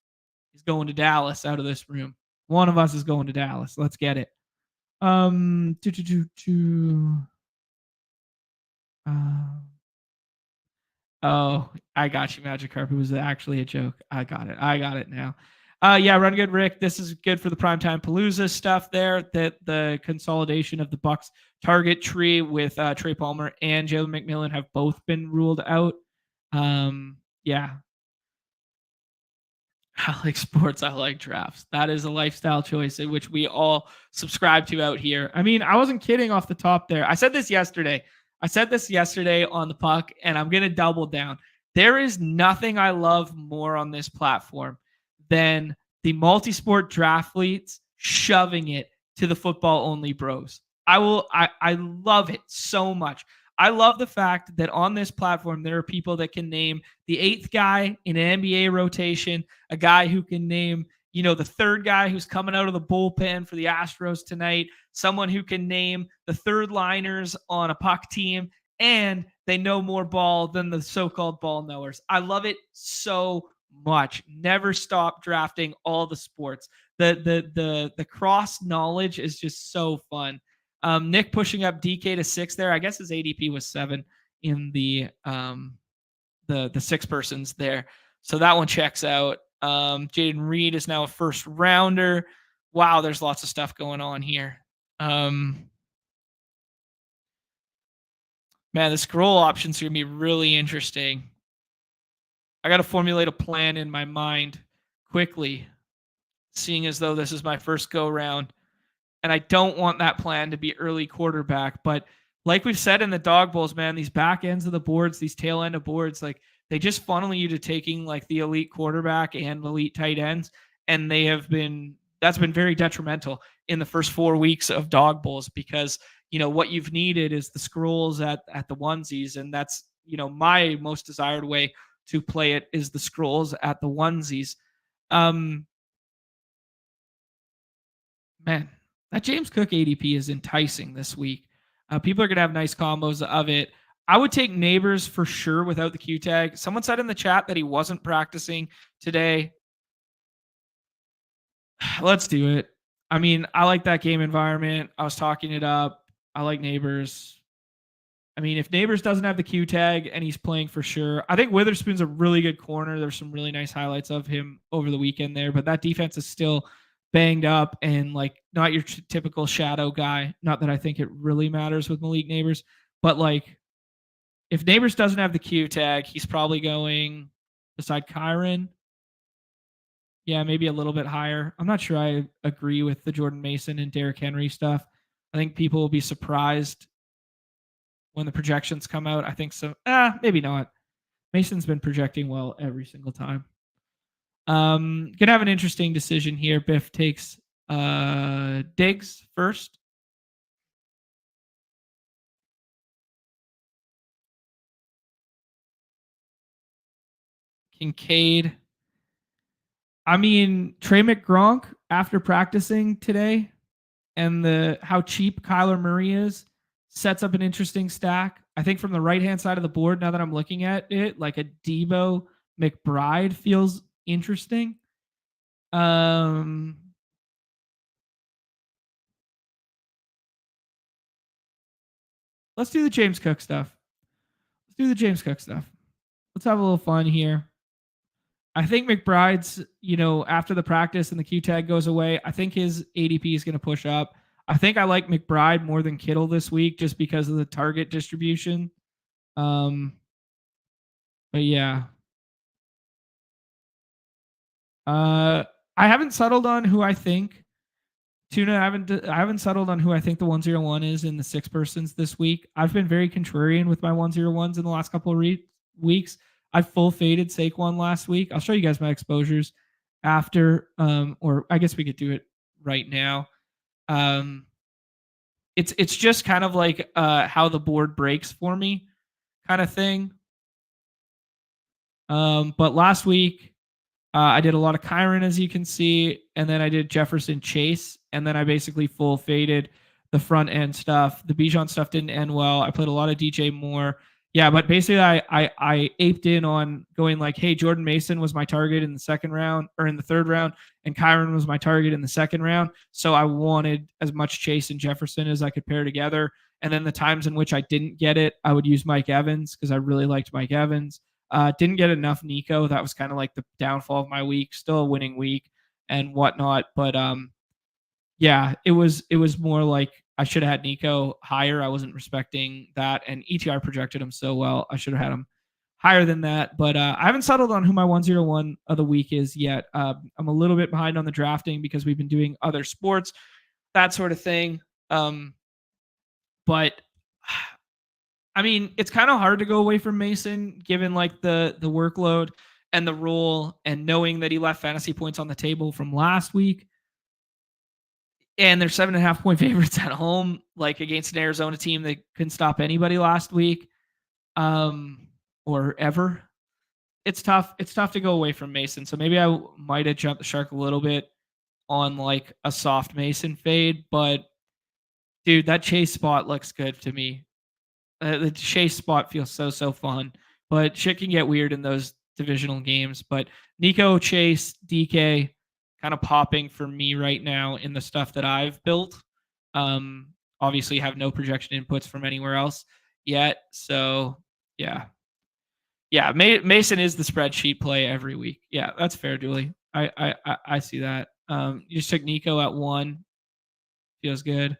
is going to Dallas out of this room. One of us is going to Dallas. Let's get it. Oh, I got you, Magikarp. It was actually a joke. I got it now. Yeah, Run Good Rick. This is good for the primetime Palooza stuff there. That the consolidation of the Bucks target tree with Trey Palmer and Jalen McMillan have both been ruled out. Yeah. I like sports. I like drafts. That is a lifestyle choice in which we all subscribe to out here. I mean, I wasn't kidding off the top there. I said this yesterday on the puck, and I'm going to double down. There is nothing I love more on this platform than the multi-sport draft leads shoving it to the football only bros. I love it so much. I love the fact that on this platform, there are people that can name the 8th guy in an NBA rotation, a guy who can name, the 3rd guy who's coming out of the bullpen for the Astros tonight, someone who can name the 3rd liners on a puck team, and they know more ball than the so-called ball knowers. I love it so much. Never stop drafting all the sports. The cross knowledge is just so fun. Nick pushing up DK to 6 there. I guess his ADP was 7 in the 6 persons there. So that one checks out. Jaden Reed is now a first rounder. Wow, there's lots of stuff going on here. Man, the scroll options are going to be really interesting. I got to formulate a plan in my mind quickly, seeing as though this is my first go round. And I don't want that plan to be early quarterback. But like we've said in the dog bowls, man, these back ends of the boards, these tail end of boards, like they just funnel you to taking like the elite quarterback and elite tight ends. And that's been very detrimental in the first 4 weeks of dog bowls because, what you've needed is the scrolls at the onesies. And that's, my most desired way to play it is the scrolls at the onesies. Man, that James Cook ADP is enticing this week. People are going to have nice combos of it. I would take Neighbors for sure without the Q tag. Someone said in the chat that he wasn't practicing today. Let's do it. I mean, I like that game environment. I was talking it up. I like Neighbors. I mean, if Neighbors doesn't have the Q tag and he's playing for sure, I think Witherspoon's a really good corner. There's some really nice highlights of him over the weekend there, but that defense is still banged up and like not your typical shadow guy. Not that I think it really matters with Malik Neighbors, but like if Neighbors doesn't have the Q tag, he's probably going beside Kyron. Yeah, maybe a little bit higher. I'm not sure I agree with the Jordan Mason and Derrick Henry stuff. I think people will be surprised when the projections come out. I think so. Maybe not. Mason's been projecting well every single time. Gonna have an interesting decision here. Biff takes Diggs first. Kincaid. I mean, Trey McGronk after practicing today and how cheap Kyler Murray is sets up an interesting stack. I think from the right hand side of the board, now that I'm looking at it, like a Debo McBride feels interesting. Let's do the James Cook stuff. Let's have a little fun here. I think McBride's, after the practice and the Q tag goes away, I think his ADP is going to push up. I think I like McBride more than Kittle this week just because of the target distribution. But yeah. I haven't settled on who I think. Tuna, I haven't settled on who I think the 101 is in the 6 persons this week. I've been very contrarian with my 101s in the last couple of weeks. I full faded Saquon last week. I'll show you guys my exposures after, or I guess we could do it right now. It's just kind of like how the board breaks for me, kind of thing. But last week, I did a lot of Kyron, as you can see, and then I did Jefferson Chase, and then I basically full faded the front end stuff. The Bijan stuff didn't end well. I played a lot of DJ Moore. Yeah, but basically I aped in on going like, hey, Jordan Mason was my target in the second round or in the third round, and Kyron was my target in the second round. So I wanted as much Chase and Jefferson as I could pair together. And then the times in which I didn't get it, I would use Mike Evans because I really liked Mike Evans. Didn't get enough Nico. That was kind of like the downfall of my week. Still a winning week and whatnot, but yeah, it was more like I should have had Nico higher. I wasn't respecting that, and ETR projected him so well. I should have had him higher than that, but I haven't settled on who my 101 of the week is yet. I'm a little bit behind on the drafting because we've been doing other sports, that sort of thing. But I mean, it's kind of hard to go away from Mason given like the workload and the role and knowing that he left fantasy points on the table from last week. And they're 7.5 point favorites at home, like against an Arizona team that couldn't stop anybody last week, or ever. It's tough. It's tough to go away from Mason. So maybe I might have jumped the shark a little bit on like a soft Mason fade, but dude, that Chase spot looks good to me. The Chase spot feels so fun, but shit can get weird in those divisional games. But Nico, Chase, DK, kind of popping for me right now in the stuff that I've built. Obviously, have no projection inputs from anywhere else yet. So yeah, Mason is the spreadsheet play every week. Yeah, that's fair, Dooley. I see that. You just took Nico at 1. Feels good.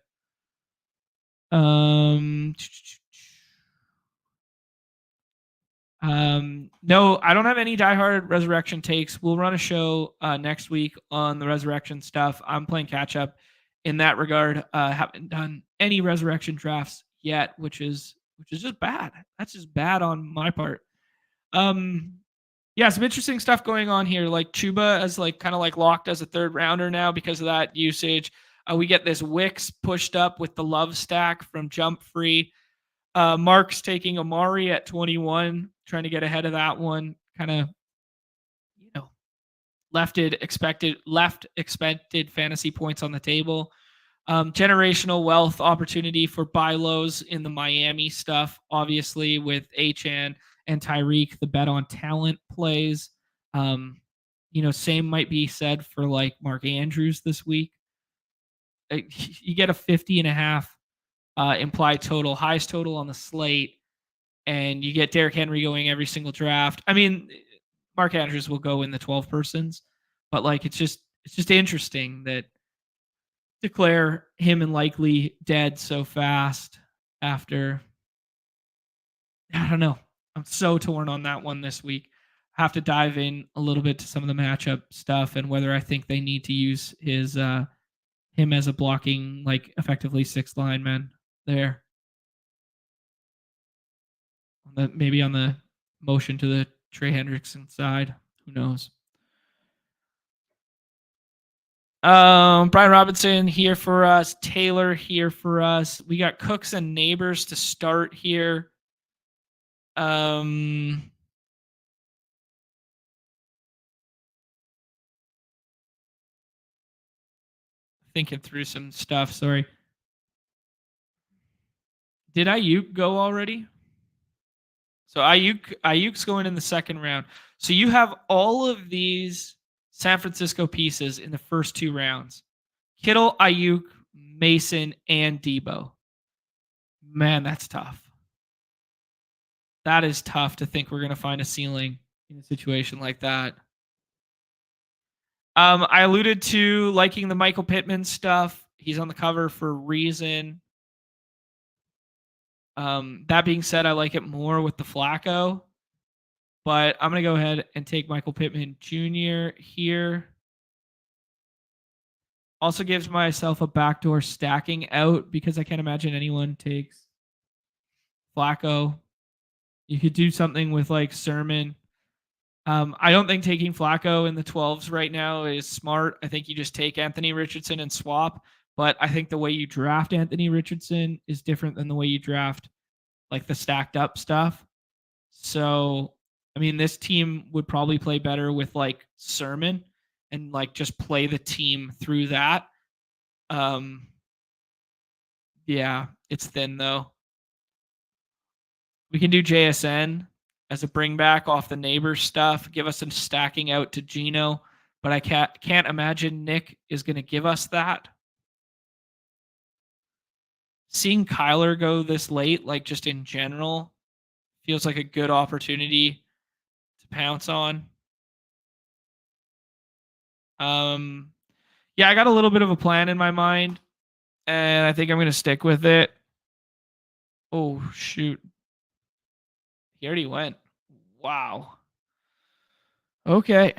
No, I don't have any diehard resurrection takes. We'll run a show next week on the resurrection stuff. I'm playing catch up in that regard. Haven't done any resurrection drafts yet, which is just bad. That's just bad on my part. Yeah, some interesting stuff going on here. Like Chuba is like kind of like locked as a third rounder now because of that usage. We get this Wicks pushed up with the love stack from Jump Free. Mark's taking Amari at 21, trying to get ahead of that one. Kind of, left expected fantasy points on the table. Generational wealth opportunity for buy lows in the Miami stuff, obviously with Achan and Tyreek, the bet on talent plays. Same might be said for like Mark Andrews this week. You get a 50.5 implied total, highest total on the slate, and you get Derrick Henry going every single draft. I mean, Mark Andrews will go in the 12 persons, but like it's just interesting that declare him and likely dead so fast after. I don't know. I'm so torn on that one this week. Have to dive in a little bit to some of the matchup stuff and whether I think they need to use him as a blocking, like effectively 6th lineman there. Maybe on the motion to the Trey Hendrickson side. Who knows? Brian Robinson here for us. Taylor here for us. We got Cooks and Neighbors to start here. I thinking through some stuff. Sorry. Did Ayuk go already? So Ayuk's going in the second round. So you have all of these San Francisco pieces in the first 2 rounds. Kittle, Ayuk, Mason, and Debo. Man, that's tough. That is tough to think we're going to find a ceiling in a situation like that. I alluded to liking the Michael Pittman stuff. He's on the cover for a reason. That being said, I like it more with the Flacco. But I'm going to go ahead and take Michael Pittman Jr. here. Also gives myself a backdoor stacking out because I can't imagine anyone takes Flacco. You could do something with like Sermon. I don't think taking Flacco in the 12s right now is smart. I think you just take Anthony Richardson and swap. But I think the way you draft Anthony Richardson is different than the way you draft like the stacked up stuff. So, I mean, this team would probably play better with like Sermon and like just play the team through that. Yeah, it's thin though. We can do JSN as a bring back off the neighbors stuff, give us some stacking out to Geno, but I can't imagine Nick is going to give us that. Seeing Kyler go this late, like just in general, feels like a good opportunity to pounce on. Yeah, I got a little bit of a plan in my mind, and I think I'm going to stick with it. Oh, shoot. He already went. Wow. Okay.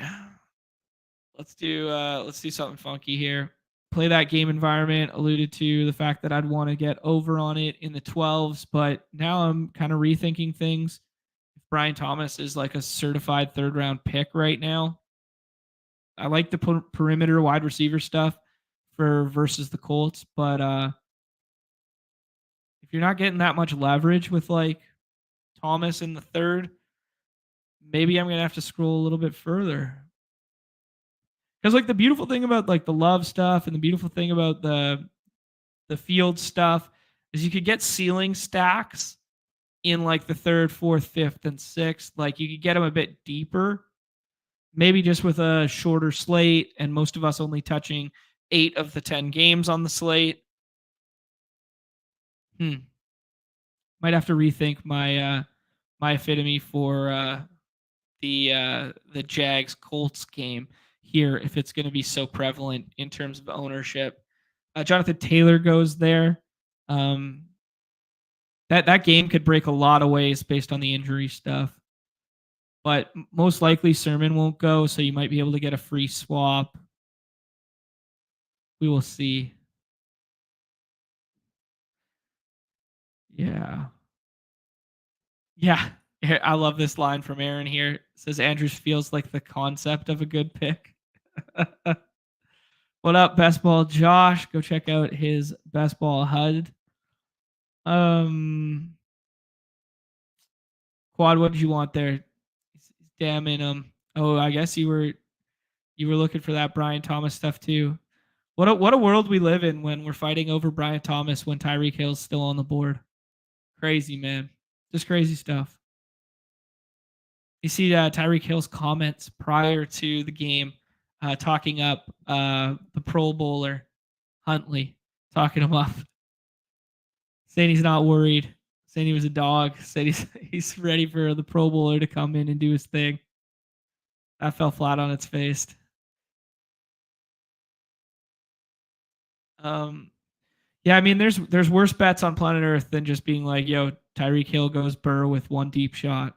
Let's do something funky here. Play that game environment. Alluded to the fact that I'd want to get over on it in the 12s, but now I'm kind of rethinking things. If Brian Thomas is like a certified 3rd round pick right now, I like the perimeter wide receiver stuff for versus the Colts, but if you're not getting that much leverage with like Thomas in the 3rd, maybe I'm gonna have to scroll a little bit further. Because like the beautiful thing about like the love stuff and the beautiful thing about the field stuff is you could get ceiling stacks in like the 3rd, 4th, 5th, and 6th. Like you could get them a bit deeper, maybe just with a shorter slate, and most of us only touching 8 of the 10 games on the slate. Might have to rethink my my epitome for the Jags Colts game here if it's going to be so prevalent in terms of ownership. Jonathan Taylor goes there. That game could break a lot of ways based on the injury stuff, but most likely Sermon won't go, so you might be able to get a free swap. We will see. Yeah. I love this line from Aaron here. It says Andrews feels like the concept of a good pick. What up, Best Ball Josh? Go check out his Best Ball HUD. Quad, what did you want there? Damning him. Oh, I guess you were looking for that Brian Thomas stuff too. What a world we live in when we're fighting over Brian Thomas when Tyreek Hill's still on the board. Crazy, man. Just crazy stuff. You see Tyreek Hill's comments prior to the game, talking up the Pro Bowler Huntley, talking him up, saying he's not worried, saying he was a dog, said he's ready for the Pro Bowler to come in and do his thing. That fell flat on its face. Yeah, I mean, there's worse bets on planet Earth than just being like, yo, Tyreek Hill goes Burr with one deep shot.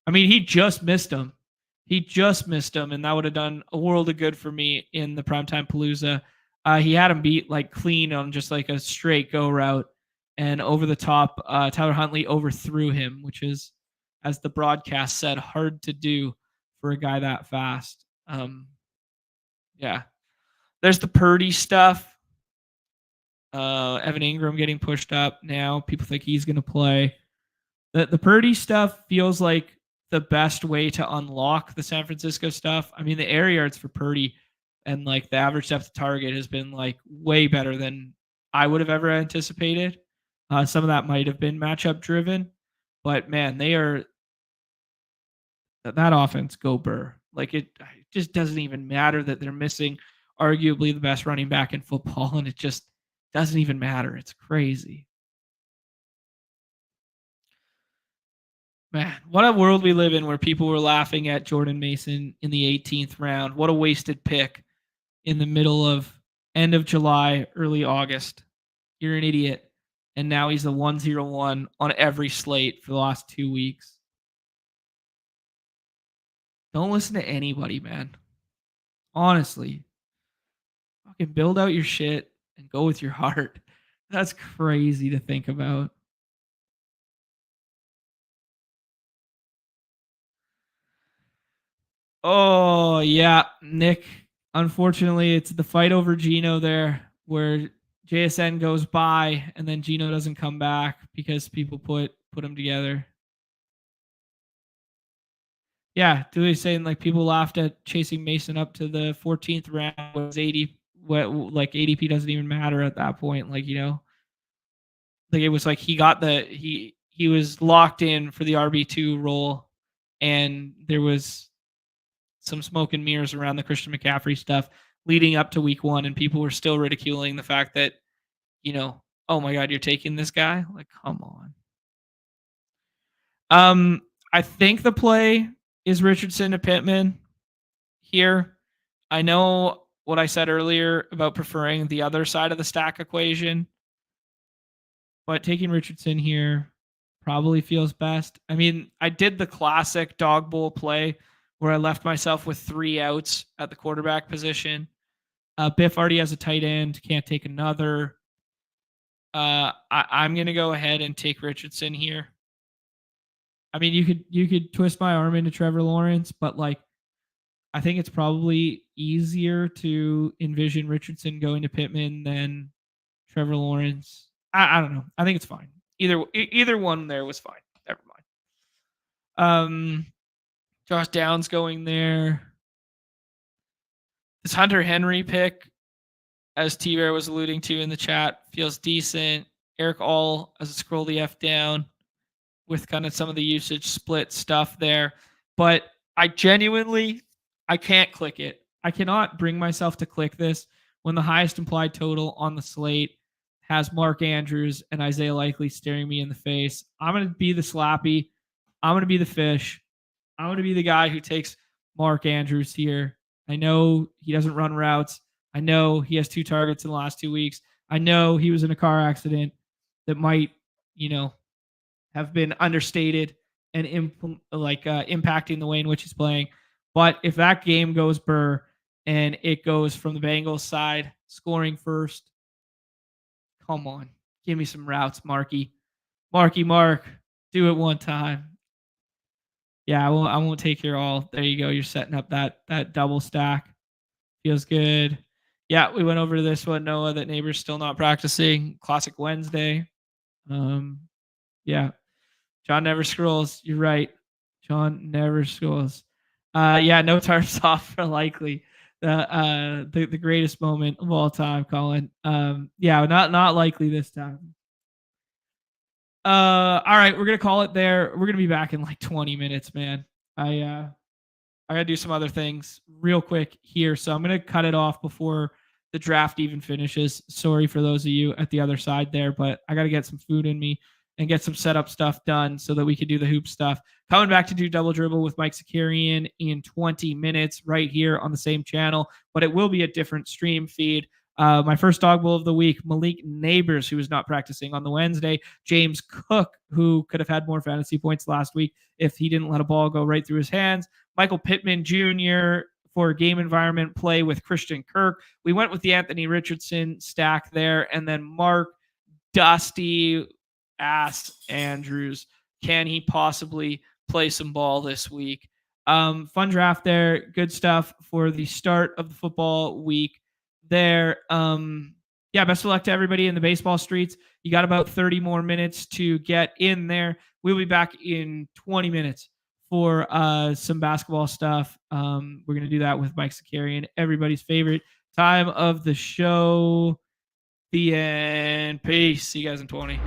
I mean, he just missed him. And that would have done a world of good for me in the primetime Palooza. He had him beat like clean on just like a straight go route, and over the top, Tyler Huntley overthrew him, which is, as the broadcast said, hard to do for a guy that fast. Yeah. There's the Purdy stuff. Evan Ingram getting pushed up now. People think he's going to play. The Purdy stuff feels like the best way to unlock the San Francisco stuff. I mean, the air yards for Purdy and like the average depth of target has been like way better than I would have ever anticipated. Some of that might have been matchup driven, but man, that offense go Burr. Like it just doesn't even matter that they're missing arguably the best running back in football, and it just doesn't even matter. It's crazy. Man, what a world we live in where people were laughing at Jordan Mason in the 18th round. What a wasted pick in the middle of end of July, early August. You're an idiot. And now he's the 101 on every slate for the last 2 weeks. Don't listen to anybody, man. Honestly. Fucking build out your shit and go with your heart. That's crazy to think about. Oh, yeah, Nick. Unfortunately, it's the fight over Gino there where JSN goes by and then Gino doesn't come back because people put him together. Yeah, Dewey's saying like people laughed at chasing Mason up to the 14th round was 80 like ADP doesn't even matter at that point, like, you know. Like it was like he was locked in for the RB2 role, and there was some smoke and mirrors around the Christian McCaffrey stuff leading up to week 1, and people were still ridiculing the fact that, you know, oh my god, you're taking this guy? Like, come on. I think the play is Richardson to Pittman here. I know what I said earlier about preferring the other side of the stack equation, but taking Richardson here probably feels best. I mean, I did the classic dog bowl play where I left myself with 3 outs at the quarterback position. Biff already has a tight end, can't take another. I'm gonna go ahead and take Richardson here. I mean, you could twist my arm into Trevor Lawrence, but like, I think it's probably easier to envision Richardson going to Pittman than Trevor Lawrence. I don't know. I think it's fine. Either one there was fine. Never mind. Josh Downs going there. This Hunter Henry pick, as T-Bear was alluding to in the chat, feels decent. Eric All, as I scroll the F down, with kind of some of the usage split stuff there. But I can't click it. I cannot bring myself to click this when the highest implied total on the slate has Mark Andrews and Isaiah Likely staring me in the face. I'm going to be the slappy. I'm going to be the fish. I'm going to be the guy who takes Mark Andrews here. I know he doesn't run routes. I know he has 2 targets in the last 2 weeks. I know he was in a car accident that might, you know, have been understated and impacting the way in which he's playing. But if that game goes Burr and it goes from the Bengals side, scoring first, come on, give me some routes, Marky. Mark, do it one time. Yeah, I won't take your all. There you go. You're setting up that double stack. Feels good. Yeah, we went over this one, Noah, that neighbor's still not practicing. Classic Wednesday. Yeah. John never scrolls. You're right. John never scrolls. Yeah, no tarps off for Likely. The greatest moment of all time, Colin. Yeah, not likely this time. All right, we're gonna call it there. We're gonna be back in like 20 minutes, man. I gotta do some other things real quick here, so I'm gonna cut it off before the draft even finishes. Sorry for those of you at the other side there, but I gotta get some food in me and get some setup stuff done so that we could do the hoop stuff. Coming back to do Double Dribble with Mike Zakarian in 20 minutes right here on the same channel, but it will be a different stream feed. My first dog bowl of the week, Malik Neighbors, who was not practicing on the Wednesday. James Cook, who could have had more fantasy points last week if he didn't let a ball go right through his hands. Michael Pittman Jr. for game environment play with Christian Kirk. We went with the Anthony Richardson stack there. And then Mark Dusty Ass Andrews. Can he possibly play some ball this week? Fun draft there. Good stuff for the start of the football week there. Yeah, best of luck to everybody in the baseball streets. You got about 30 more minutes to get in there. We'll be back in 20 minutes for some basketball stuff. We're going to do that with Mike Zakarian, everybody's favorite time of the show. The end. Peace. See you guys in 20.